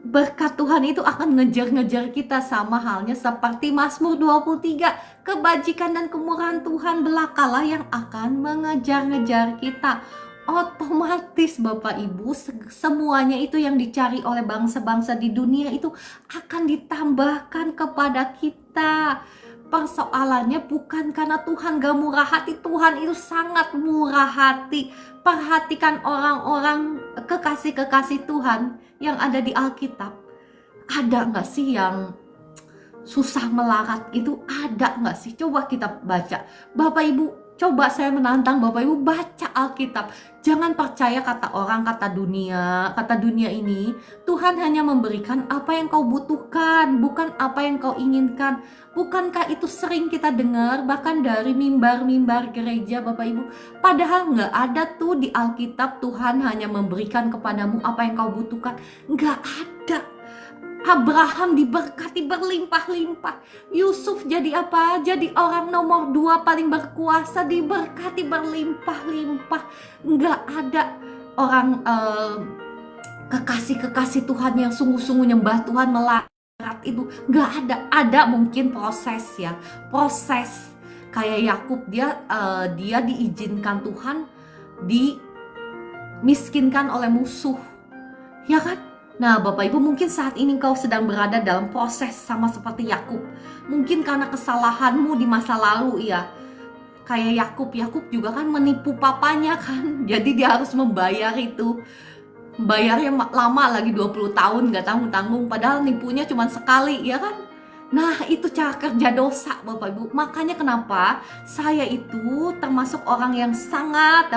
Berkat Tuhan itu akan ngejar-ngejar kita, sama halnya seperti Mazmur 23. Kebajikan dan kemurahan Tuhan belakalah yang akan mengejar-ngejar kita. Otomatis Bapak Ibu, semuanya itu yang dicari oleh bangsa-bangsa di dunia itu akan ditambahkan kepada kita. Persoalannya bukan karena Tuhan gak murah hati, Tuhan itu sangat murah hati. Perhatikan orang-orang kekasih-kekasih Tuhan yang ada di Alkitab. Ada gak sih yang susah melarat itu? Ada gak sih? Coba kita baca. Bapak Ibu, coba saya menantang Bapak Ibu baca Alkitab. Jangan percaya kata orang, kata dunia ini. Tuhan hanya memberikan apa yang kau butuhkan, bukan apa yang kau inginkan. Bukankah itu sering kita dengar bahkan dari mimbar-mimbar gereja Bapak Ibu? Padahal nggak ada tuh di Alkitab Tuhan hanya memberikan kepadamu apa yang kau butuhkan. Nggak ada. Abraham diberkati berlimpah-limpah. Yusuf jadi apa? Jadi orang nomor 2 paling berkuasa, diberkati berlimpah-limpah. Nggak ada orang kekasih-kekasih Tuhan yang sungguh-sungguh nyembah Tuhan melarat itu nggak ada mungkin proses ya, proses kayak Yakub dia diizinkan Tuhan dimiskinkan oleh musuh, ya kan? Nah, Bapak Ibu, mungkin saat ini kau sedang berada dalam proses sama seperti Yakub. Mungkin karena kesalahanmu di masa lalu ya. Kayak Yakub juga kan menipu papanya kan. Jadi dia harus membayar itu. Bayarnya lama lagi 20 tahun gak tanggung-tanggung. Padahal nipunya cuma sekali, ya kan? Nah, itu cara kerja dosa, Bapak Ibu. Makanya kenapa saya itu termasuk orang yang sangat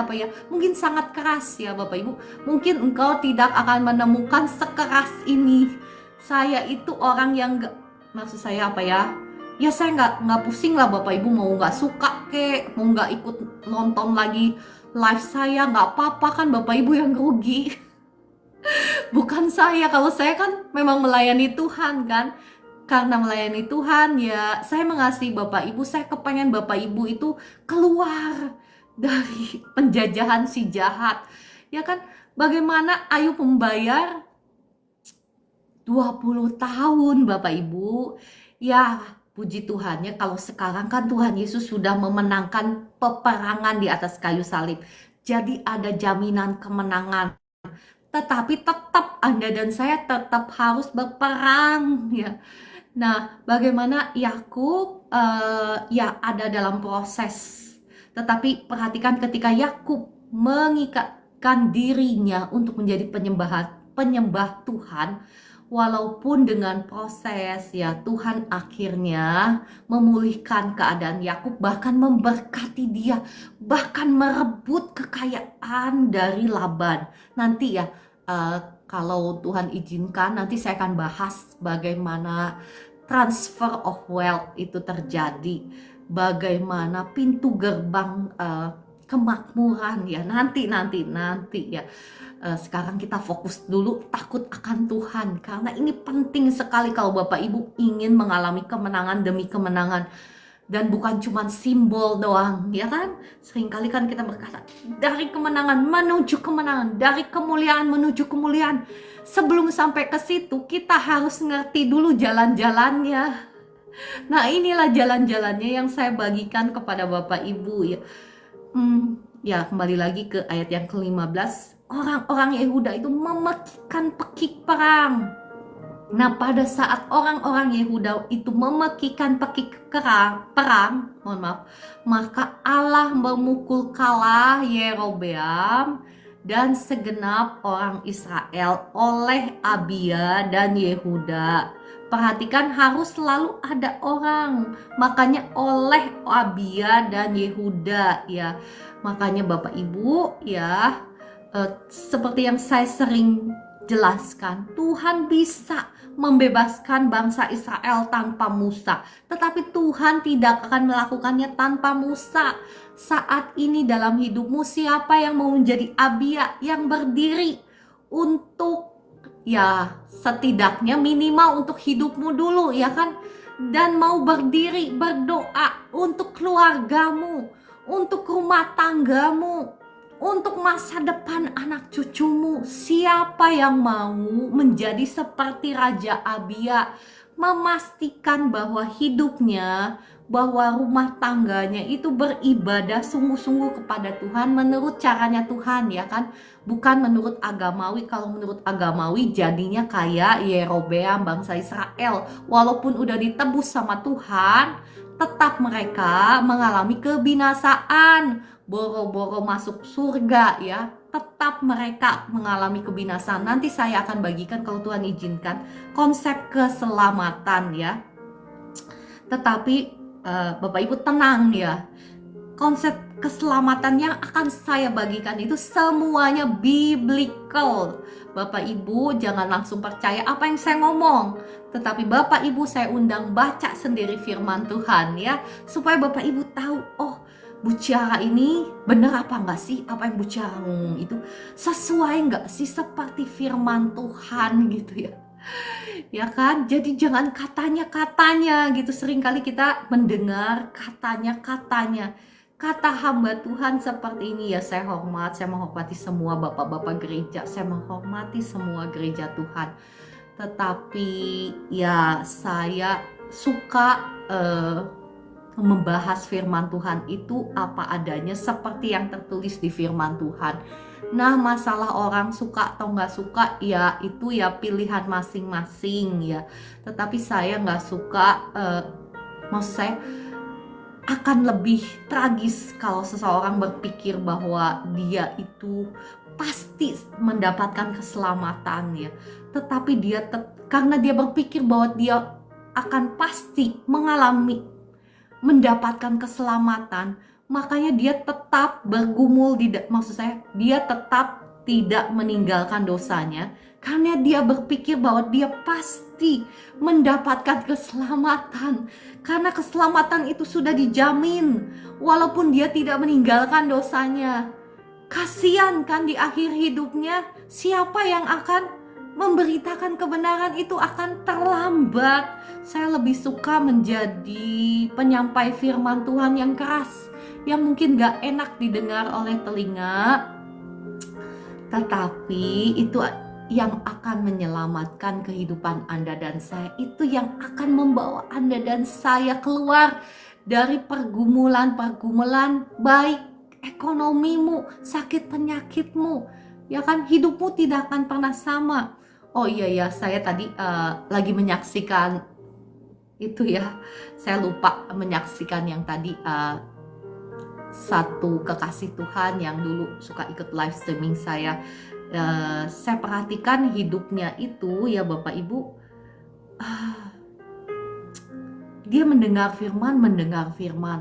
mungkin sangat keras ya, Bapak Ibu. Mungkin engkau tidak akan menemukan sekeras ini. Saya itu orang yang maksud saya ya saya nggak pusing lah, Bapak Ibu, mau nggak suka mau nggak ikut nonton lagi live saya, nggak apa-apa kan, Bapak Ibu yang rugi. Bukan saya. Kalau saya kan memang melayani Tuhan kan. Karena melayani Tuhan ya, saya mengasihi Bapak Ibu. Saya kepengen Bapak Ibu itu keluar dari penjajahan si jahat, ya kan? Bagaimana Ayub membayar 20 tahun, Bapak Ibu. Ya, puji Tuhannya kalau sekarang kan Tuhan Yesus sudah memenangkan peperangan di atas kayu salib. Jadi ada jaminan kemenangan. Tetapi tetap Anda dan saya tetap harus berperang ya. Nah, bagaimana Yakub ya ada dalam proses. Tetapi perhatikan ketika Yakub mengikatkan dirinya untuk menjadi penyembah Tuhan, walaupun dengan proses ya, Tuhan akhirnya memulihkan keadaan Yakub, bahkan memberkati dia, bahkan merebut kekayaan dari Laban. Nanti ya kalau Tuhan izinkan, nanti saya akan bahas bagaimana transfer of wealth itu terjadi, bagaimana pintu gerbang kemakmuran ya, nanti ya. Sekarang kita fokus dulu takut akan Tuhan, karena ini penting sekali kalau Bapak Ibu ingin mengalami kemenangan demi kemenangan. Dan bukan cuma simbol doang, ya kan? Seringkali kan kita berkata, dari kemenangan menuju kemenangan, dari kemuliaan menuju kemuliaan. Sebelum sampai ke situ, kita harus ngerti dulu jalan-jalannya. Nah, inilah jalan-jalannya yang saya bagikan kepada Bapak Ibu ya. Ya, kembali lagi ke ayat yang ke-15. Orang-orang Yehuda itu memekikkan pekik perang. Nah, pada saat orang-orang Yehuda itu memekikkan pekik perang, maka Allah memukul kalah Yerobeam dan segenap orang Israel oleh Abia dan Yehuda. Perhatikan, harus selalu ada orang, makanya oleh Abia dan Yehuda ya. Makanya Bapak Ibu ya, seperti yang saya sering jelaskan, Tuhan bisa membebaskan bangsa Israel tanpa Musa, tetapi Tuhan tidak akan melakukannya tanpa Musa. Saat ini dalam hidupmu, siapa yang mau menjadi Abia yang berdiri untuk ya setidaknya minimal untuk hidupmu dulu, ya kan? Dan mau berdiri berdoa untuk keluargamu, untuk rumah tanggamu, untuk masa depan anak cucumu. Siapa yang mau menjadi seperti Raja Abia, memastikan bahwa hidupnya, bahwa rumah tangganya itu beribadah sungguh-sungguh kepada Tuhan menurut caranya Tuhan, ya kan? Bukan menurut agamawi. Kalau menurut agamawi jadinya kayak Yerobeam bangsa Israel. Walaupun udah ditebus sama Tuhan, tetap mereka mengalami kebinasaan. Boro-boro masuk surga ya, tetap mereka mengalami kebinasaan. Nanti saya akan bagikan kalau Tuhan izinkan konsep keselamatan ya. Tetapi Bapak Ibu tenang ya, konsep keselamatan yang akan saya bagikan itu semuanya biblical. Bapak Ibu jangan langsung percaya apa yang saya ngomong, tetapi Bapak Ibu saya undang baca sendiri firman Tuhan ya, supaya Bapak Ibu tahu, oh Bu Ciara ini benar apa enggak sih, apa yang Bu Ciara ngomong itu sesuai enggak sih seperti firman Tuhan gitu ya. Ya kan, jadi jangan katanya gitu. Seringkali kita mendengar katanya, kata hamba Tuhan seperti ini ya. Saya menghormati semua bapak-bapak gereja, saya menghormati semua gereja Tuhan. tetapi ya saya suka membahas firman Tuhan itu apa adanya seperti yang tertulis di firman Tuhan. Nah, masalah orang suka atau nggak suka ya itu ya pilihan masing-masing ya. Tetapi saya nggak suka, maksud saya akan lebih tragis kalau seseorang berpikir bahwa dia itu pasti mendapatkan keselamatan ya. Tetapi dia karena dia berpikir bahwa dia akan pasti mendapatkan keselamatan, makanya dia tetap bergumul maksud saya dia tetap tidak meninggalkan dosanya karena dia berpikir bahwa dia pasti mendapatkan keselamatan, karena keselamatan itu sudah dijamin walaupun dia tidak meninggalkan dosanya. Kasihan kan di akhir hidupnya, siapa yang akan memberitakan kebenaran itu akan terlambat. Saya lebih suka menjadi penyampai firman Tuhan yang keras, yang mungkin gak enak didengar oleh telinga, tetapi itu yang akan menyelamatkan kehidupan Anda dan saya. Itu yang akan membawa Anda dan saya keluar dari pergumulan-pergumulan, baik ekonomimu, sakit penyakitmu, ya kan, hidupmu tidak akan pernah sama. Oh iya ya, saya tadi lagi menyaksikan itu ya, saya lupa menyaksikan yang tadi satu kekasih Tuhan yang dulu suka ikut live streaming saya. Saya perhatikan hidupnya itu ya Bapak Ibu, dia mendengar firman,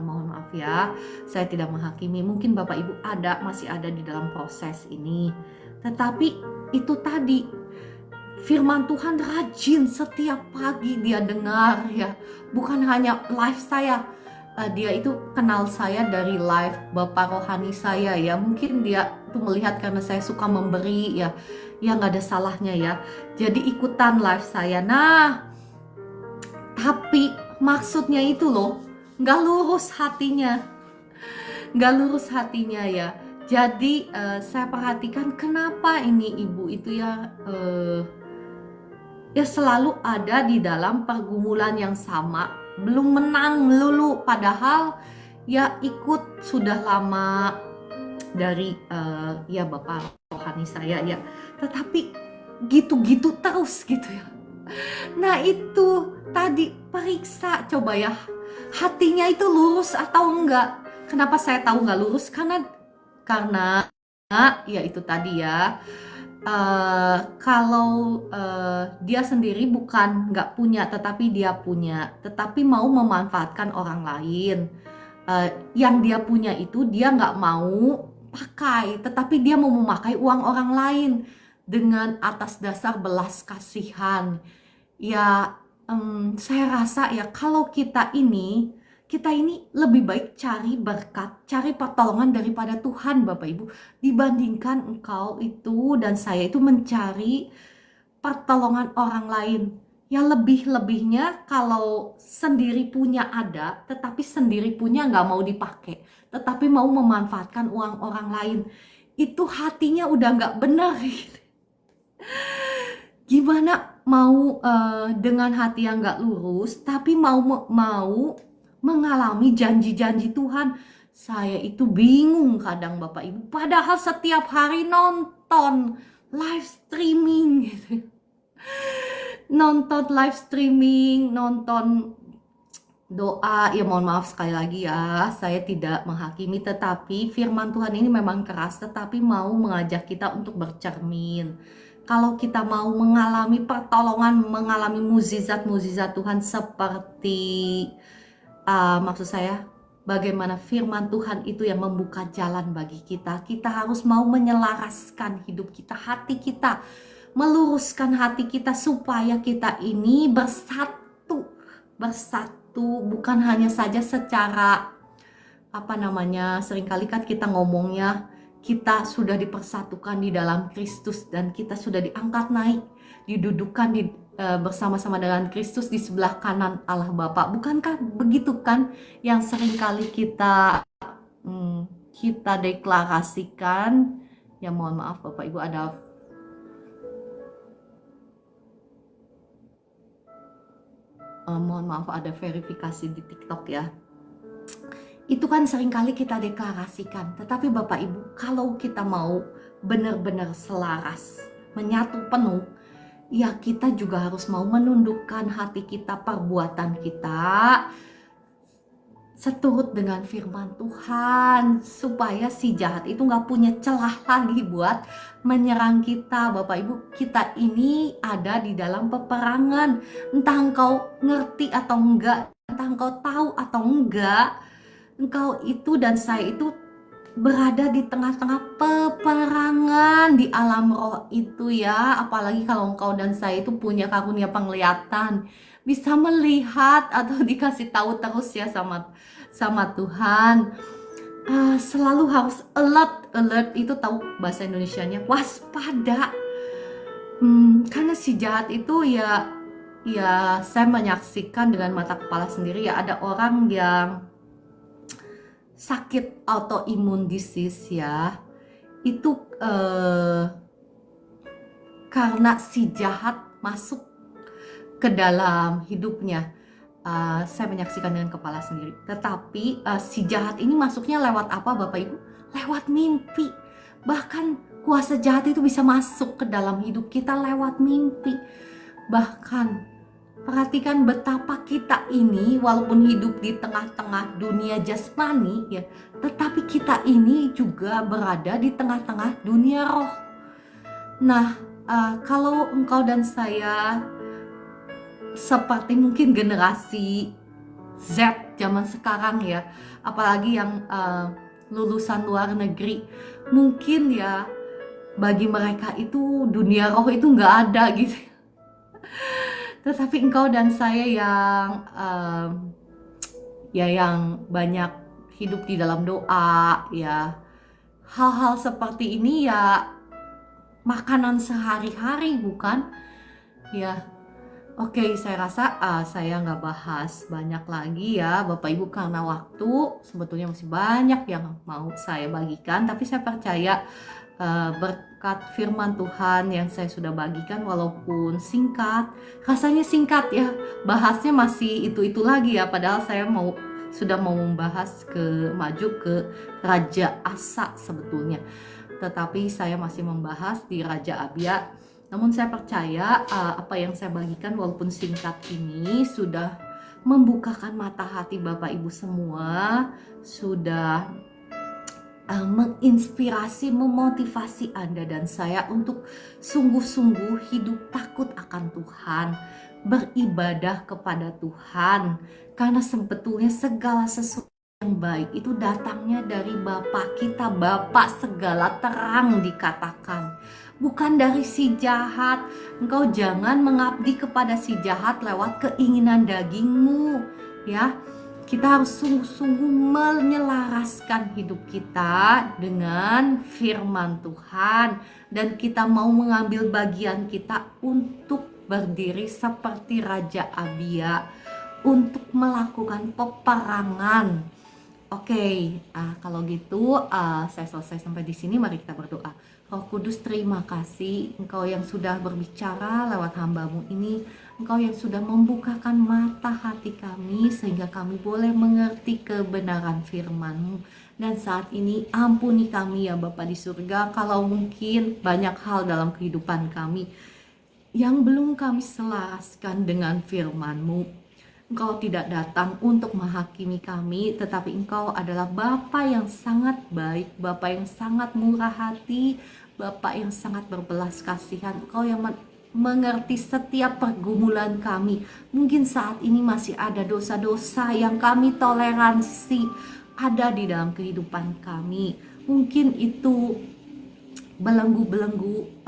mohon maaf ya, saya tidak menghakimi, mungkin Bapak Ibu masih ada di dalam proses ini. Tetapi itu tadi, firman Tuhan rajin setiap pagi dia dengar ya, bukan hanya live saya. Dia itu kenal saya dari live Bapak rohani saya ya, mungkin dia tuh melihat karena saya suka memberi ya, ya nggak ada salahnya ya, jadi ikutan live saya. Nah, tapi maksudnya itu loh, nggak lurus hatinya ya. Jadi saya perhatikan kenapa ini ibu itu ya selalu ada di dalam pergumulan yang sama, belum menang melulu, padahal ya ikut sudah lama dari ya Bapak rohani saya ya, tetapi gitu-gitu terus gitu ya. Nah itu tadi, periksa coba ya, hatinya itu lurus atau enggak. Kenapa saya tahu nggak lurus? Karena ya itu tadi ya, kalau dia sendiri bukan nggak punya, tetapi dia punya, tetapi mau memanfaatkan orang lain. Yang dia punya itu dia nggak mau pakai, tetapi dia mau memakai uang orang lain dengan atas dasar belas kasihan. Ya, saya rasa ya kalau kita ini lebih baik cari berkat, cari pertolongan daripada Tuhan Bapak Ibu, dibandingkan engkau itu dan saya itu mencari pertolongan orang lain. Ya lebih-lebihnya kalau sendiri punya ada, tetapi sendiri punya nggak mau dipakai, tetapi mau memanfaatkan uang orang lain, itu hatinya udah nggak benar gitu. Gimana mau dengan hati yang nggak lurus, tapi mau mengalami janji-janji Tuhan. Saya itu bingung kadang Bapak Ibu, padahal setiap hari nonton live streaming gitu. Nonton live streaming, nonton doa, ya mohon maaf sekali lagi ya, saya tidak menghakimi, tetapi firman Tuhan ini memang keras, tetapi mau mengajak kita untuk bercermin. Kalau kita mau mengalami pertolongan, mengalami mukjizat-mukjizat Tuhan seperti maksud saya, bagaimana firman Tuhan itu yang membuka jalan bagi kita. Kita harus mau menyelaraskan hidup kita, hati kita, meluruskan hati kita supaya kita ini bersatu, bukan hanya saja secara seringkali kan kita ngomongnya kita sudah dipersatukan di dalam Kristus dan kita sudah diangkat naik, didudukan bersama-sama dengan Kristus di sebelah kanan Allah Bapa. Bukankah begitu kan yang seringkali kita deklarasikan? Ya mohon maaf Bapak Ibu, ada mohon maaf ada verifikasi di TikTok ya. Itu kan seringkali kita deklarasikan, tetapi Bapak Ibu, kalau kita mau benar-benar selaras, menyatu penuh, ya kita juga harus mau menundukkan hati kita, perbuatan kita, seturut dengan firman Tuhan, supaya si jahat itu gak punya celah lagi buat menyerang kita. Bapak Ibu, kita ini ada di dalam peperangan, entah engkau ngerti atau enggak, entah engkau tahu atau enggak, engkau itu dan saya itu berada di tengah-tengah peperangan di alam roh itu ya. Apalagi kalau engkau dan saya itu punya karunia penglihatan, bisa melihat atau dikasih tahu terus ya sama Tuhan. Selalu harus alert itu tahu bahasa Indonesianya waspada. Karena si jahat itu ya saya menyaksikan dengan mata kepala sendiri ya, ada orang yang sakit autoimun disease ya, itu karena si jahat masuk ke dalam hidupnya. Saya menyaksikan dengan kepala sendiri. Tetapi si jahat ini masuknya lewat apa Bapak Ibu? Lewat mimpi. Bahkan kuasa jahat itu bisa masuk ke dalam hidup kita lewat mimpi. Bahkan perhatikan betapa kita ini walaupun hidup di tengah-tengah dunia jasmani ya, tetapi kita ini juga berada di tengah-tengah dunia roh. Nah, kalau engkau dan saya seperti mungkin generasi Z zaman sekarang ya, apalagi yang lulusan luar negeri, mungkin ya bagi mereka itu dunia roh itu nggak ada gitu. Tetapi engkau dan saya yang banyak hidup di dalam doa ya, hal-hal seperti ini ya makanan sehari-hari bukan ya. Oke, saya rasa saya nggak bahas banyak lagi ya Bapak Ibu, karena waktu sebetulnya masih banyak yang mau saya bagikan, tapi saya percaya berkat firman Tuhan yang saya sudah bagikan, walaupun singkat, rasanya singkat ya, bahasnya masih itu lagi ya, padahal saya sudah mau membahas maju ke Raja Asa sebetulnya, tetapi saya masih membahas di Raja Abia. Namun saya percaya apa yang saya bagikan walaupun singkat ini sudah membukakan mata hati Bapak Ibu semua, sudah menginspirasi, memotivasi Anda dan saya untuk sungguh-sungguh hidup takut akan Tuhan, beribadah kepada Tuhan, karena sebetulnya segala sesuatu yang baik itu datangnya dari Bapa kita, Bapa segala terang dikatakan, bukan dari si jahat. Engkau jangan mengabdi kepada si jahat lewat keinginan dagingmu ya. Kita harus sungguh-sungguh menyelaraskan hidup kita dengan firman Tuhan, dan kita mau mengambil bagian kita untuk berdiri seperti Raja Abia, untuk melakukan peperangan. Oke, kalau gitu saya selesai sampai di sini. Mari kita berdoa. Roh Kudus, terima kasih Engkau yang sudah berbicara lewat hamba-Mu ini. Engkau yang sudah membukakan mata hati kami sehingga kami boleh mengerti kebenaran firman-Mu. Dan saat ini ampuni kami ya Bapa di surga, kalau mungkin banyak hal dalam kehidupan kami yang belum kami selaraskan dengan firman-Mu. Engkau tidak datang untuk menghakimi kami, tetapi Engkau adalah Bapa yang sangat baik, Bapa yang sangat murah hati, Bapa yang sangat berbelas kasihan. Engkau yang mengerti setiap pergumulan kami. Mungkin saat ini masih ada dosa-dosa yang kami toleransi ada di dalam kehidupan kami. Mungkin itu belenggu-belenggu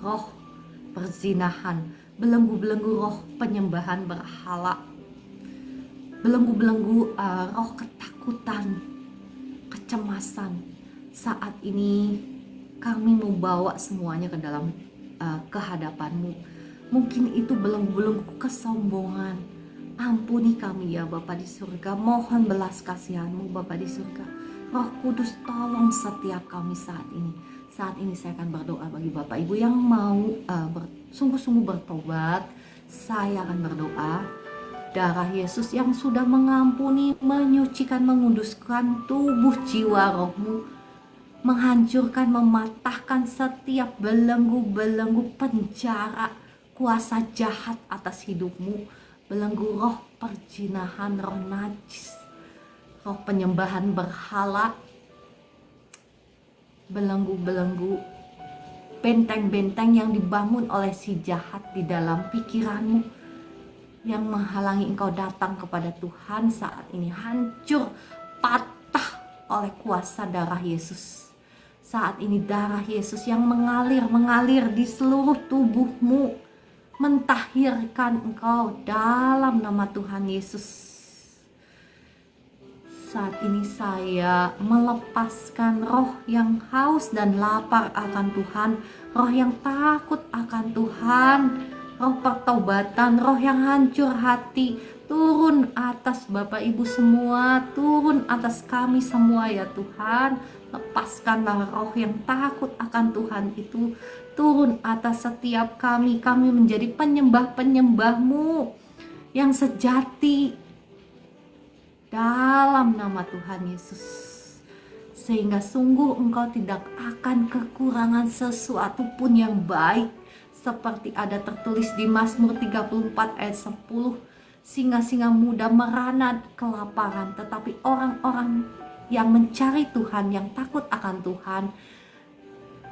roh perzinahan, belenggu-belenggu roh penyembahan berhala, belenggu-belenggu roh ketakutan, kecemasan. Saat ini kami membawa semuanya ke dalam kehadapan-Mu. Mungkin itu belenggu-belenggu kesombongan. Ampuni kami ya Bapa di surga. Mohon belas kasihan-Mu Bapa di surga. Roh Kudus, tolong setiap kami saat ini. Saat ini saya akan berdoa bagi Bapak Ibu yang mau sungguh-sungguh bertobat. Saya akan berdoa. Darah Yesus yang sudah mengampuni, menyucikan, menguduskan tubuh jiwa rohmu, menghancurkan, mematahkan setiap belenggu-belenggu penjara, kuasa jahat atas hidupmu, belenggu roh perjinahan, roh najis, roh penyembahan berhala, belenggu-belenggu, benteng-benteng yang dibangun oleh si jahat di dalam pikiranmu, yang menghalangi engkau datang kepada Tuhan saat ini hancur, patah oleh kuasa darah Yesus. Saat ini darah Yesus yang mengalir di seluruh tubuhmu, mentahirkan engkau dalam nama Tuhan Yesus. Saat ini saya melepaskan roh yang haus dan lapar akan Tuhan, roh yang takut akan Tuhan, roh pertobatan, roh yang hancur hati, turun atas Bapak Ibu semua, turun atas kami semua ya Tuhan. Lepaskanlah roh yang takut akan Tuhan itu, turun atas setiap kami menjadi penyembah-penyembah-Mu yang sejati dalam nama Tuhan Yesus. Sehingga sungguh engkau tidak akan kekurangan sesuatu pun yang baik, seperti ada tertulis di Mazmur 34 ayat 10, singa-singa muda merana kelaparan, tetapi orang-orang yang mencari Tuhan, yang takut akan Tuhan,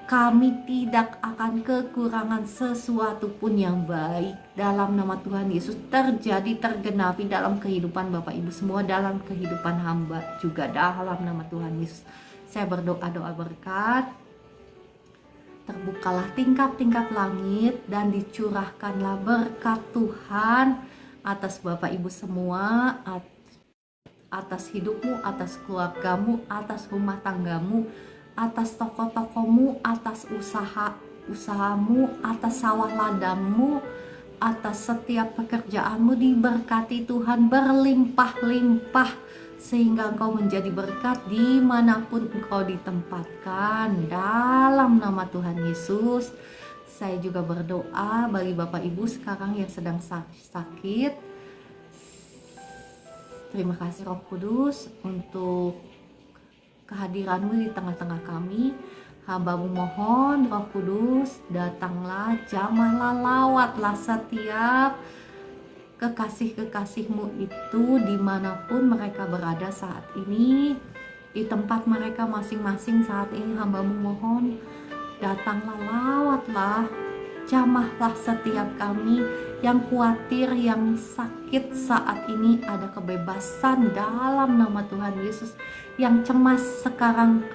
kami tidak akan kekurangan sesuatu pun yang baik. Dalam nama Tuhan Yesus terjadi, tergenapi dalam kehidupan Bapak Ibu semua, dalam kehidupan hamba juga dalam nama Tuhan Yesus. Saya berdoa doa berkat, terbukalah tingkap-tingkap langit dan dicurahkanlah berkat Tuhan atas Bapak Ibu semua, atas hidupmu, atas keluargamu, atas rumah tanggamu, atas toko-tokomu, atas usahamu, atas sawah ladangmu, atas setiap pekerjaanmu. Diberkati Tuhan berlimpah-limpah, sehingga engkau menjadi berkat dimanapun engkau ditempatkan dalam nama Tuhan Yesus. Saya juga berdoa bagi Bapak Ibu sekarang yang sedang sakit. Terima kasih Roh Kudus untuk kehadiran-Mu di tengah-tengah kami. Hamba-Mu mohon Roh Kudus, datanglah, jamahlah, lawatlah setiap kekasih-kekasih-Mu itu dimanapun mereka berada saat ini, di tempat mereka masing-masing saat ini. Hamba-Mu mohon, datanglah, lawatlah, jamahlah setiap kami yang khawatir, yang sakit saat ini. Ada kebebasan dalam nama Tuhan Yesus. Yang cemas sekarang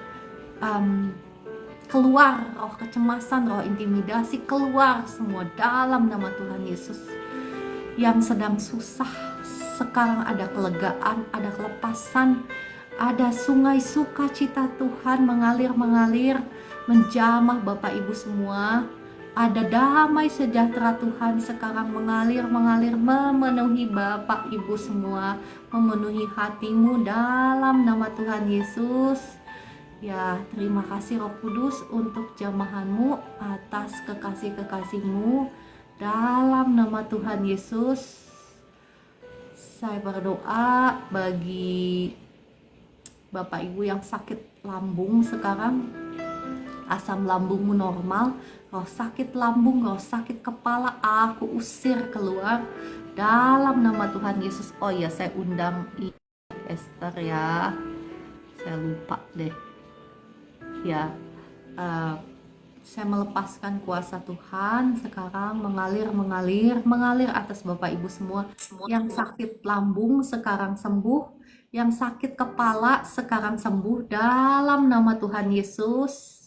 keluar, roh kecemasan, roh intimidasi keluar semua dalam nama Tuhan Yesus. Yang sedang susah sekarang ada kelegaan, ada kelepasan, ada sungai sukacita Tuhan mengalir menjamah Bapak Ibu semua. Ada damai sejahtera Tuhan sekarang mengalir memenuhi Bapak Ibu semua, memenuhi hatimu dalam nama Tuhan Yesus. Ya, terima kasih Roh Kudus untuk jamahan-Mu atas kekasih-kekasih-Mu dalam nama Tuhan Yesus. Saya berdoa bagi Bapak Ibu yang sakit lambung sekarang, asam lambungmu normal, roh sakit lambung, roh sakit kepala, aku usir keluar dalam nama Tuhan Yesus. Oh ya, saya undang Esther ya, saya lupa deh ya. Saya melepaskan kuasa Tuhan sekarang mengalir atas Bapak Ibu semua. Yang sakit lambung sekarang sembuh, yang sakit kepala sekarang sembuh dalam nama Tuhan Yesus.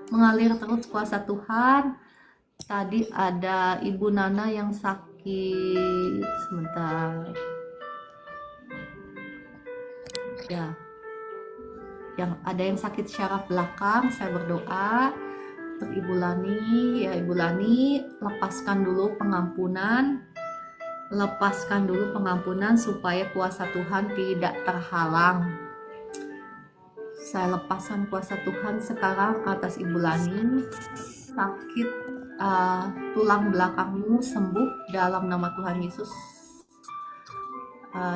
Mengalir terus kuasa Tuhan. Tadi ada Ibu Nana yang sakit, sebentar ya, yang ada yang sakit syaraf belakang. Saya berdoa untuk Ibu Lani. Ya Ibu Lani, lepaskan dulu pengampunan supaya kuasa Tuhan tidak terhalang. Saya lepaskan kuasa Tuhan sekarang atas Ibu Lani, sakit tulang belakangmu sembuh dalam nama Tuhan Yesus.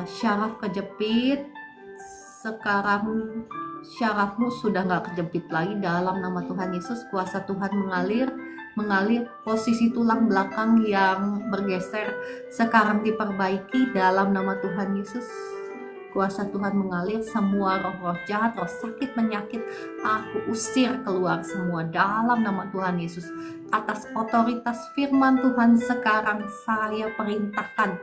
Syaraf kejepit, sekarang syarafmu sudah nggak kejepit lagi dalam nama Tuhan Yesus. Kuasa Tuhan mengalir posisi tulang belakang yang bergeser sekarang diperbaiki dalam nama Tuhan Yesus. Kuasa Tuhan mengalir, semua roh-roh jahat, roh sakit, penyakit, aku usir keluar semua dalam nama Tuhan Yesus. Atas otoritas firman Tuhan sekarang saya perintahkan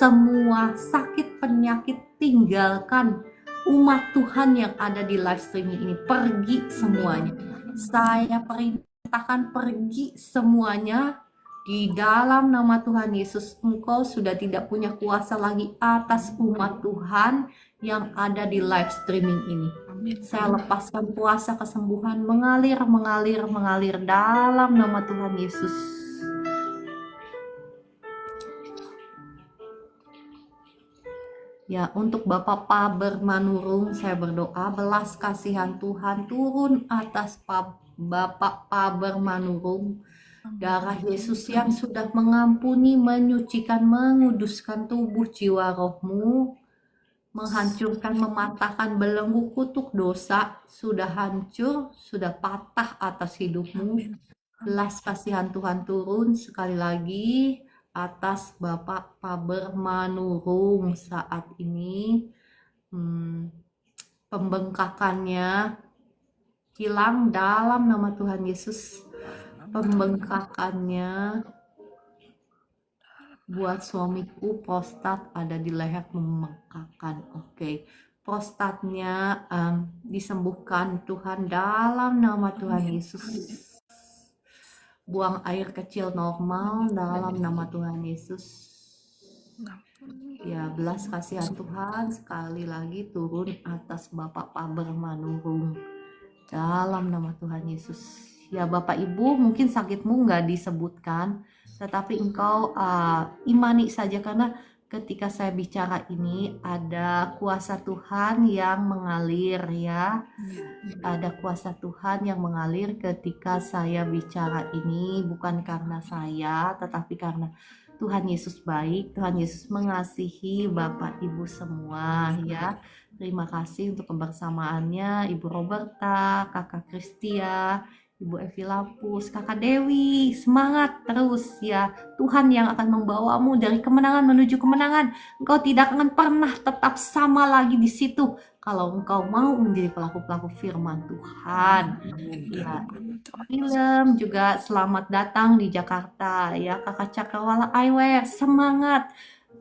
semua sakit, penyakit tinggalkan umat Tuhan yang ada di live streaming ini, pergi semuanya. Saya perintahkan pergi semuanya di dalam nama Tuhan Yesus. Engkau sudah tidak punya kuasa lagi atas umat Tuhan yang ada di live streaming ini. Saya lepaskan kuasa kesembuhan mengalir dalam nama Tuhan Yesus. Ya, untuk Bapak Paber Manurung, saya berdoa belas kasihan Tuhan turun atas Bapak Paber Manurung. Darah Yesus yang sudah mengampuni, menyucikan, menguduskan tubuh, jiwa, rohmu, menghancurkan, mematahkan belenggu kutuk dosa, sudah hancur, sudah patah atas hidupmu. Belas kasihan Tuhan turun sekali lagi atas Bapak Paber Manurung saat ini. Pembengkakannya hilang dalam nama Tuhan Yesus. Pembengkakannya buat suamiku, prostat ada di leher membengkakan. Oke. Prostatnya disembuhkan Tuhan dalam nama Tuhan Yesus. Buang air kecil normal dalam nama Tuhan Yesus. Ya, belas kasihan Tuhan sekali lagi turun atas Bapak Paber Manurung dalam nama Tuhan Yesus. Ya, Bapak Ibu, mungkin sakitmu nggak disebutkan, tetapi engkau imani saja, karena ketika saya bicara ini ada kuasa Tuhan yang mengalir ya. Ada kuasa Tuhan yang mengalir ketika saya bicara ini, bukan karena saya, tetapi karena Tuhan Yesus baik, Tuhan Yesus mengasihi Bapak Ibu semua ya. Terima kasih untuk kebersamaannya Ibu Roberta, Kakak Kristia, Ibu Evi Lapus, Kakak Dewi, semangat terus ya. Tuhan yang akan membawamu dari kemenangan menuju kemenangan. Engkau tidak akan pernah tetap sama lagi di situ kalau engkau mau menjadi pelaku-pelaku firman Tuhan. Ya, film juga selamat datang di Jakarta ya, Kakak Cakrawala Eyewear, semangat.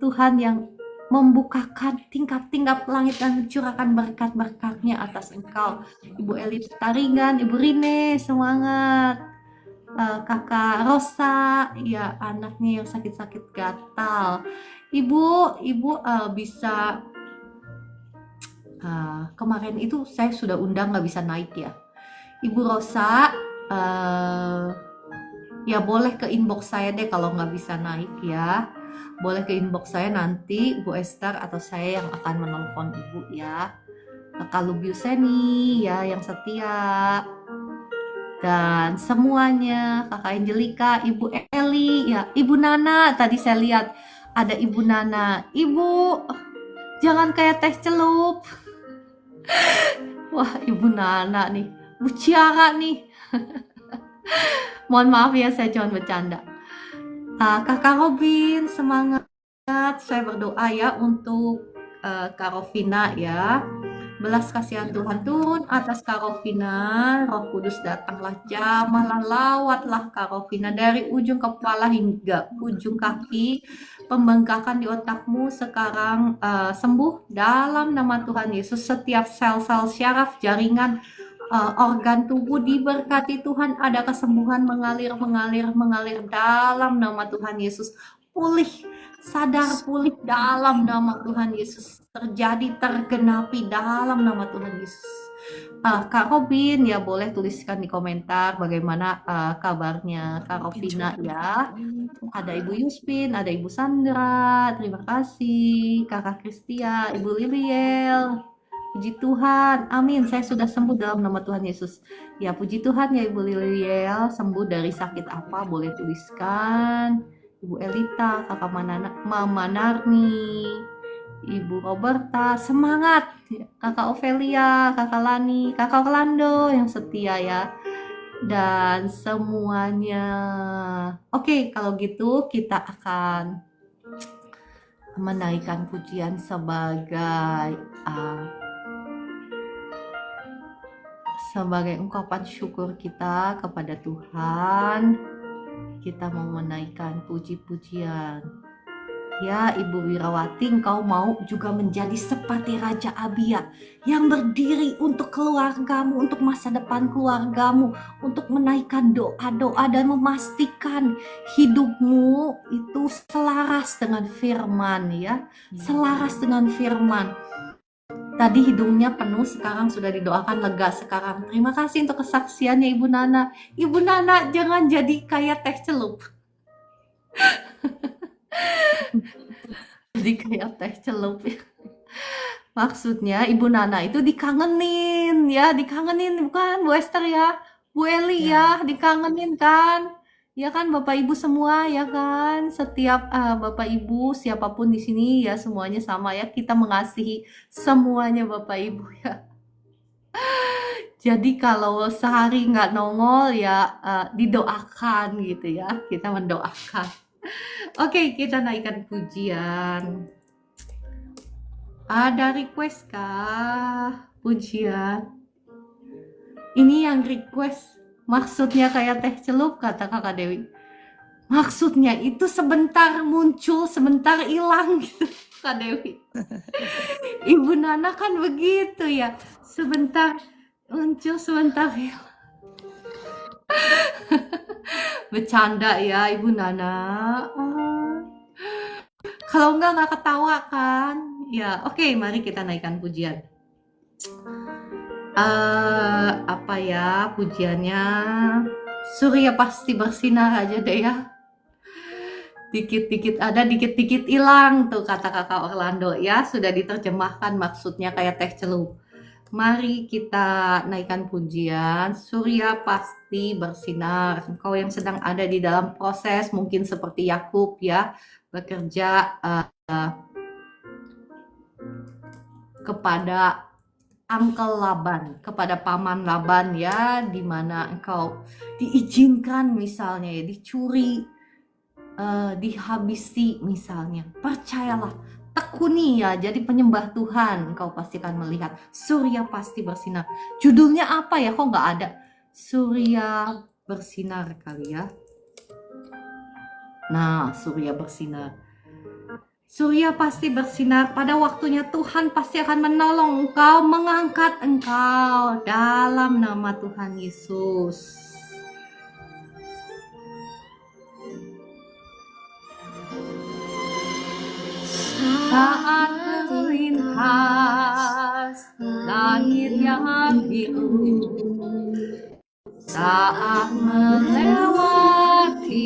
Tuhan yang membukakan tingkap-tingkap langit dan mencurahkan berkat-berkatnya atas engkau. Ibu Elit Taringan, Ibu Rine, semangat. Kakak Rosa, ya anaknya yang sakit-sakit gatal. Ibu bisa kemarin itu saya sudah undang nggak bisa naik ya. Ibu Rosa, ya boleh ke inbox saya deh kalau nggak bisa naik ya. Boleh ke inbox saya nanti, Bu Esther atau saya yang akan menelpon Ibu ya. Kakak Lubiuseni ya yang setia. Dan semuanya, Kakak Angelika, Ibu Eli, ya Ibu Nana, tadi saya lihat ada Ibu Nana. Ibu, jangan kayak teh celup. Wah, Ibu Nana nih, Bu Ciara nih. Mohon maaf ya, saya cuma bercanda. Kakak Robin, semangat. Saya berdoa ya untuk Kak Rovina ya. Belas kasihan Tuhan turun atas Kak Rovina. Roh Kudus datanglah, jamahlah, lawatlah Kak Rovina dari ujung kepala hingga ujung kaki. Pembengkakan di otakmu sekarang sembuh dalam nama Tuhan Yesus. Setiap sel-sel syaraf, jaringan, organ tubuh diberkati Tuhan, ada kesembuhan mengalir dalam nama Tuhan Yesus. Pulih, sadar pulih dalam nama Tuhan Yesus. Terjadi, tergenapi dalam nama Tuhan Yesus. Kak Robin ya boleh tuliskan di komentar bagaimana kabarnya Kak Robina ya. Ada Ibu Yuspin, ada Ibu Sandra, terima kasih. Kakak Kristia, Ibu Liliel, Puji Tuhan, amin. Saya sudah sembuh dalam nama Tuhan Yesus. Ya, puji Tuhan ya Ibu Liliel, sembuh dari sakit apa? Boleh tuliskan. Ibu Elita, Kakak Mama Narni, Ibu Roberta, semangat. Kakak Ofelia, Kakak Lani, Kakak Orlando yang setia ya. Dan semuanya. Oke, kalau gitu kita akan menaikkan pujian sebagai ungkapan syukur kita kepada Tuhan. Kita mau menaikkan puji-pujian. Ya, Ibu Wirawati, engkau mau juga menjadi seperti Raja Abia yang berdiri untuk keluargamu, untuk masa depan keluargamu, untuk menaikkan doa-doa dan memastikan hidupmu itu selaras dengan firman ya, selaras dengan firman. Tadi hidungnya penuh, sekarang sudah didoakan lega sekarang. Terima kasih untuk kesaksiannya Ibu Nana. Ibu Nana jangan jadi kayak teh celup. Jadi kayak teh celup. Maksudnya Ibu Nana itu dikangenin ya, dikangenin bukan Bu Esther ya, Bu Eli ya, dikangenin kan? Ya kan Bapak Ibu semua ya kan, setiap Bapak Ibu siapapun di sini ya semuanya sama ya, kita mengasihi semuanya Bapak Ibu ya. Jadi kalau sehari nggak nongol ya didoakan gitu ya, kita mendoakan. Oke, kita naikkan pujian. Ada request kah pujian? Ini yang request maksudnya kayak teh celup, kata Kakak Dewi. Maksudnya itu sebentar muncul, sebentar hilang gitu, Kak Dewi. Ibu Nana kan begitu ya, sebentar muncul, sebentar hilang. Bercanda ya Ibu Nana. Kalau nggak ketawa kan? Ya, oke, mari kita naikkan pujian. Apa ya pujiannya? Surya pasti bersinar aja deh ya. Dikit-dikit ada, dikit-dikit hilang tuh kata Kakak Orlando ya. Sudah diterjemahkan maksudnya kayak teh celup. Mari kita naikkan pujian. Surya pasti bersinar. Engkau yang sedang ada di dalam proses mungkin seperti Yakub ya, bekerja kepada Uncle Laban, kepada paman Laban ya, di mana engkau diizinkan misalnya ya, dicuri, dihabisi misalnya. Percayalah, tekuni ya, jadi penyembah Tuhan, engkau pasti akan melihat surya pasti bersinar. Judulnya apa ya, kok nggak ada? Surya bersinar kali ya. Nah, surya bersinar. Surya pasti bersinar, pada waktunya Tuhan pasti akan menolong engkau, mengangkat engkau dalam nama Tuhan Yesus. Saat melintas langit yang biru, saat melewati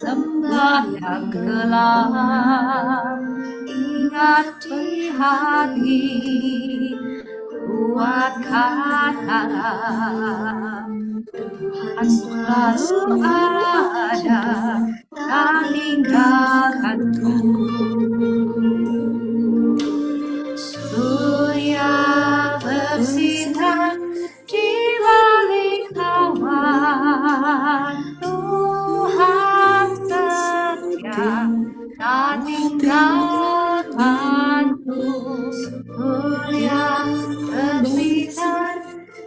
lembah yang gelap, ingat di hati, kuatkan harap. Tuhan selalu ada, tak tinggalkanku. Surya bersinar di balik awan, Tuhan setia tak tinggalkanku. Surya bersinar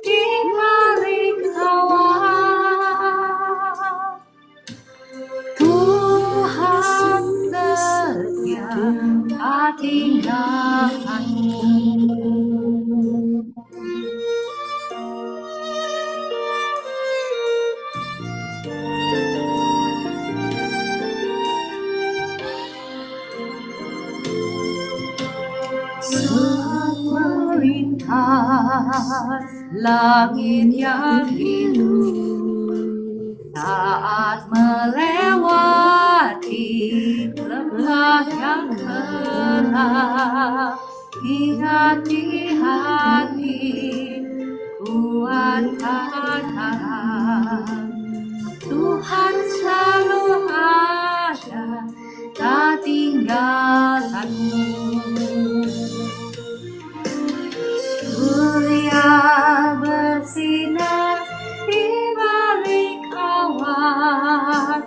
di balik awan, Tuhan setia tak tinggalkanku. Melintas langit yang biru, saat melewati lembah yang gelap, hati-hati, kuatkan harap. Tuhan selalu ada, tak tinggalkanmu. Surya bersinar di balik awan,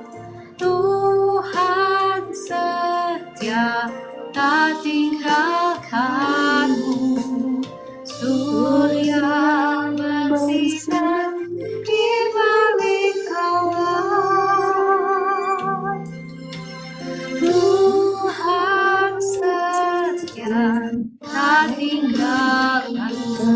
Tuhan setia, tak tinggalkanmu. Surya bersinar di balik awan, Tuhan setia, tak tinggalkanmu.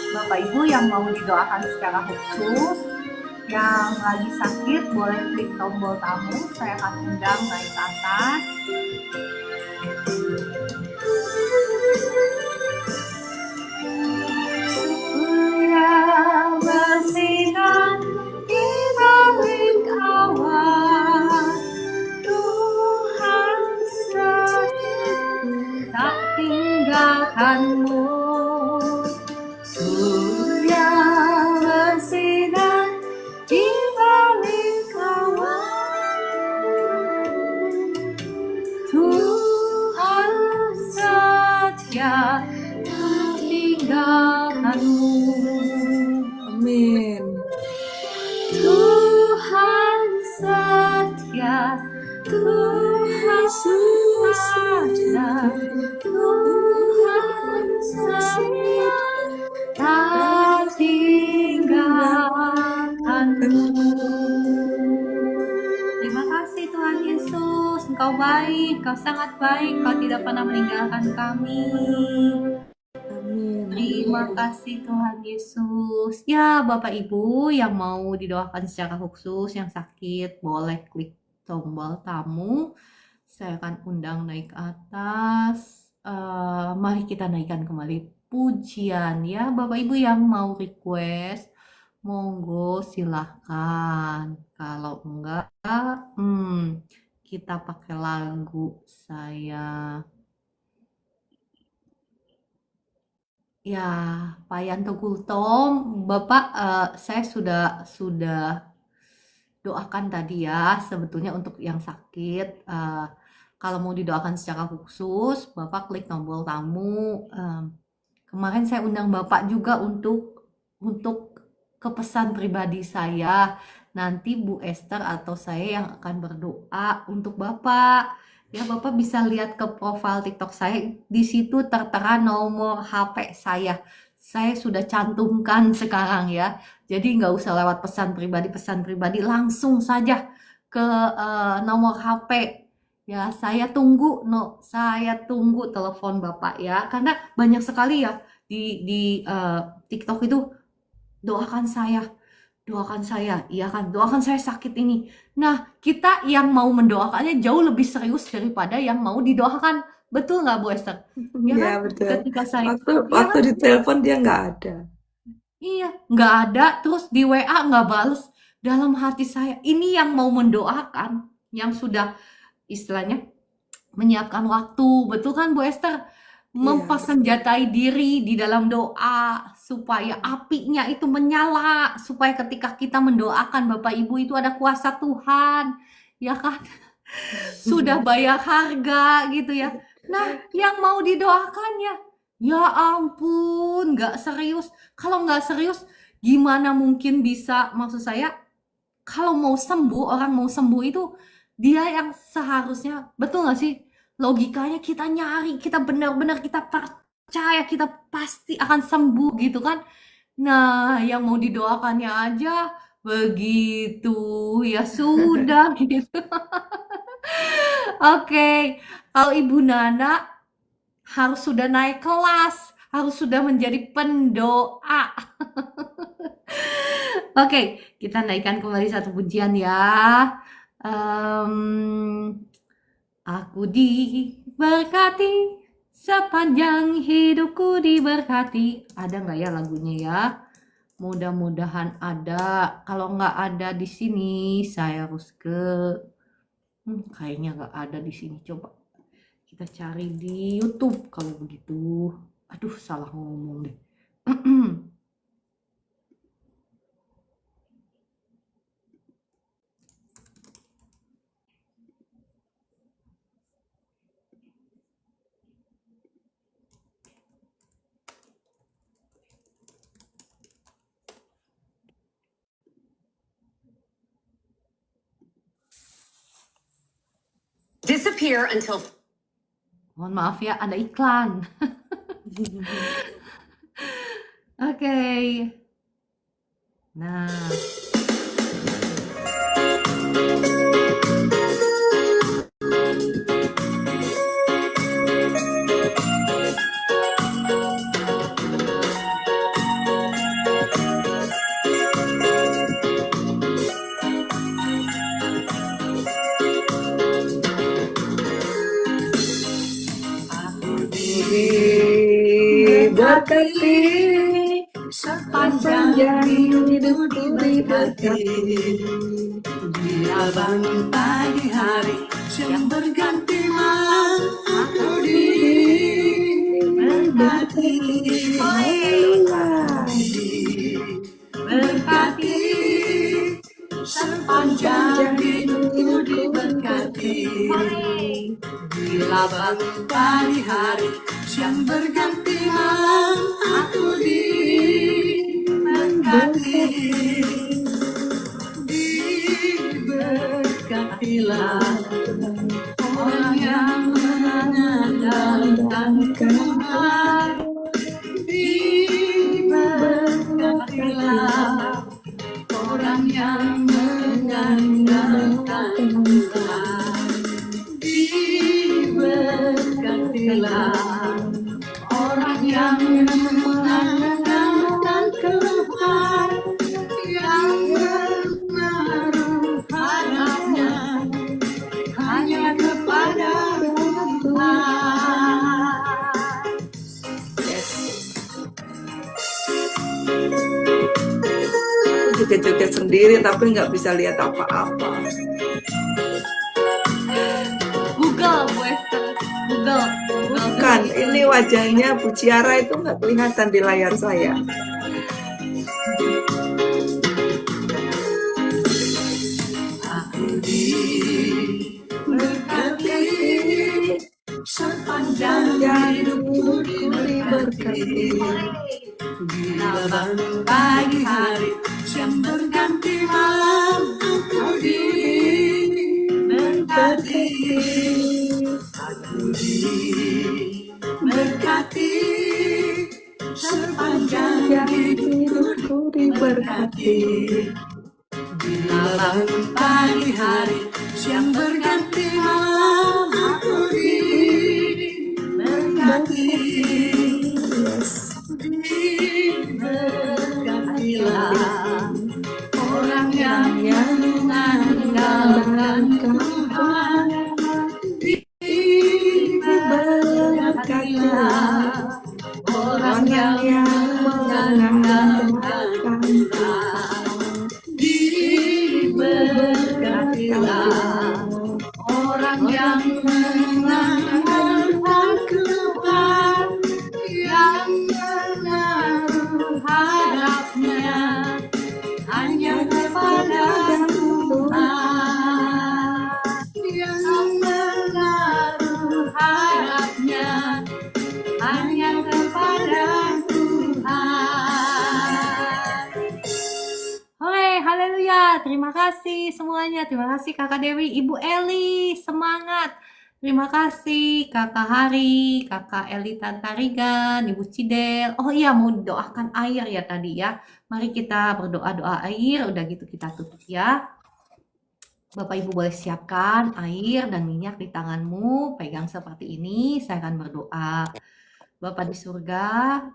Bapak Ibu yang mau didoakan secara khusus, yang lagi sakit boleh klik tombol tamu, saya akan undang naik ke atas. Surya bersinar di balik awan, Tuhan setia, tak tinggalkanmu. Surya bersinar di balik awan, Tuhan setia, tak tinggalkanmu. Amin. Tuhan setia, Tuhan ada, Tuhan setia, tak tinggalkanmu. Terima kasih Tuhan Yesus, Engkau baik, Engkau sangat baik, Engkau tidak pernah meninggalkan kami. Amin. Terima kasih Tuhan Yesus. Ya, Bapak Ibu yang mau didoakan secara khusus, yang sakit, boleh klik tombol tamu. Saya akan undang naik ke atas. Mari kita naikkan kembali pujian ya. Bapak Ibu yang mau request, monggo silahkan. Kalau enggak, kita pakai lagu saya. Ya, Pak Yanto Gultom, Bapak, saya sudah doakan tadi ya, sebetulnya untuk yang sakit, kalau mau didoakan secara khusus, Bapak klik tombol tamu. Kemarin saya undang Bapak juga untuk ke pesan pribadi saya. Nanti Bu Esther atau saya yang akan berdoa untuk Bapak. Ya, Bapak bisa lihat ke profil TikTok saya, di situ tertera nomor HP saya. Saya sudah cantumkan sekarang ya. Jadi nggak usah lewat pesan pribadi, langsung saja ke nomor HP. Ya, saya tunggu telepon Bapak ya. Karena banyak sekali ya di TikTok itu doakan saya, iya kan, doakan saya sakit ini. Nah, kita yang mau mendoakannya jauh lebih serius daripada yang mau didoakan. Betul nggak Bu Esther? Ya Ya, kan? betul. Ketika saya, Waktu ditelepon dia nggak ada. iya, nggak ada, terus di WA nggak bales. Dalam hati saya, ini yang mau mendoakan, yang sudah istilahnya menyiapkan waktu, betul kan Bu Esther? Mempersenjatai diri di dalam doa supaya apinya itu menyala, supaya ketika kita mendoakan Bapak Ibu itu ada kuasa Tuhan, ya kan? Sudah bayar harga gitu ya. Nah, yang mau didoakannya, ya ampun, nggak serius. Kalau nggak serius, gimana mungkin bisa, maksud saya, kalau mau sembuh, orang mau sembuh itu dia yang seharusnya, betul nggak sih? Logikanya kita nyari, kita benar-benar kita percaya, kita pasti akan sembuh gitu kan. Nah, yang mau didoakannya aja begitu, ya sudah gitu. Oke, kalau Ibu Nana harus sudah naik kelas, harus sudah menjadi pendoa. Oke, kita naikkan kembali satu pujian ya. Aku diberkati, sepanjang hidupku diberkati. Ada nggak ya lagunya ya? Mudah-mudahan ada. Kalau nggak ada di sini, saya harus ke kayaknya nggak ada di sini. Coba kita cari di YouTube kalau begitu. Aduh, salah ngomong deh. Disappear until Mohon maaf ya, ada iklan. Oke. Nah, diberkati sepanjang sepanjang hidupku hidupku diberkati. diberkati. Bila bangun pagi hari, siang berganti malam, aku diberkati. Haleluya. Berkati sepanjang hidupku diberkati. Bila bangun pagi hari, siang berganti malam, aku diberkati. Diberkatilah orang yang mengandalkan Tuhan. Diberkatilah orang yang mengandalkan Tuhan. Diberkatilah orang yang mengandalkan Tuhan, yang menaruh harapnya hanya kepada Tuhan. Joget-joget sendiri tapi nggak bisa lihat apa-apa. Google, Bu Esther. Google. Bukan, ini wajahnya Bu Ciara itu nggak kelihatan di layar saya. Aku diberkati sepanjang hidupku diberkati. Bila bangun pagi hari, siang berganti malam, aku diberkati. Aku diberkati sepanjang hidupku diberkati. Bila bangun pagi hari, siang berganti malam, aku diberkati. Diberkatilah orang yang mengandalkan Tuhan. Diberkatilah orang yang mengandalkan Tuhan. Diberkatilah orang yang mengandalkan Tuhan, yang menaruh harapnya hanya kepada Tuhan, yang menaruh harapnya hanya kepada Tuhan. Hore, haleluya. Terima kasih semuanya. Terima kasih Kakak Dewi, Ibu Eli, semangat. Terima kasih Kakak Hari, Kakak Eli Tantarigan, Ibu Cidel. Oh iya, mau doakan air ya tadi ya. Mari kita berdoa-doa air. Udah gitu kita tutup ya. Bapak Ibu boleh siapkan air dan minyak di tanganmu. Pegang seperti ini. Saya akan berdoa. Bapak di surga,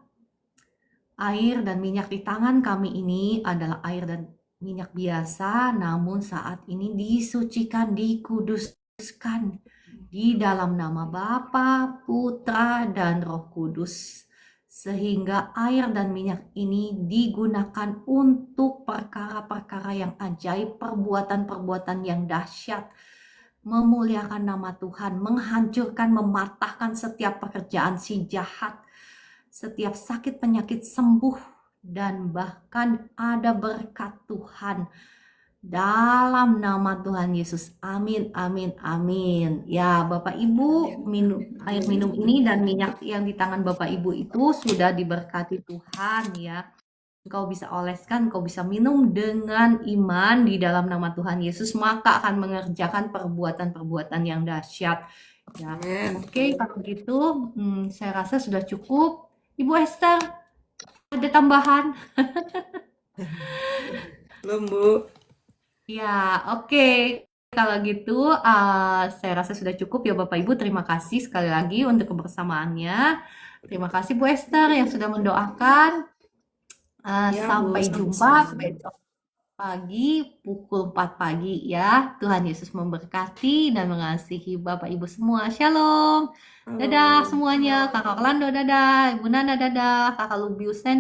air dan minyak di tangan kami ini adalah air dan minyak biasa, namun saat ini disucikan, dikuduskan di dalam nama Bapa, Putra, dan Roh Kudus. sehingga air dan minyak ini digunakan untuk perkara-perkara yang ajaib, perbuatan-perbuatan yang dahsyat, memuliakan nama Tuhan, menghancurkan, mematahkan setiap pekerjaan si jahat, setiap sakit penyakit sembuh, dan bahkan ada berkat Tuhan dalam nama Tuhan Yesus. Amin, amin, amin. Ya, Bapak Ibu, air minum ini dan minyak yang di tangan Bapak Ibu itu sudah diberkati Tuhan ya. Engkau bisa oleskan, engkau bisa minum dengan iman di dalam nama Tuhan Yesus, maka akan mengerjakan perbuatan-perbuatan yang dahsyat. Ya. Oke, kalau gitu saya rasa sudah cukup. Ibu Esther, ada tambahan? Belum, Bu. Ya, oke. Kalau gitu, saya rasa sudah cukup ya Bapak Ibu. Terima kasih sekali lagi untuk kebersamaannya. Terima kasih Bu Esther yang sudah mendoakan. Ya, Bu, Sampai jumpa sama-sama. besok pagi pukul 4 pagi ya. Tuhan Yesus memberkati dan mengasihi Bapak Ibu semua. Shalom. Dadah Halo. semuanya. Kakak Orlando dadah. Ibu Nana dadah. Kakak Lubius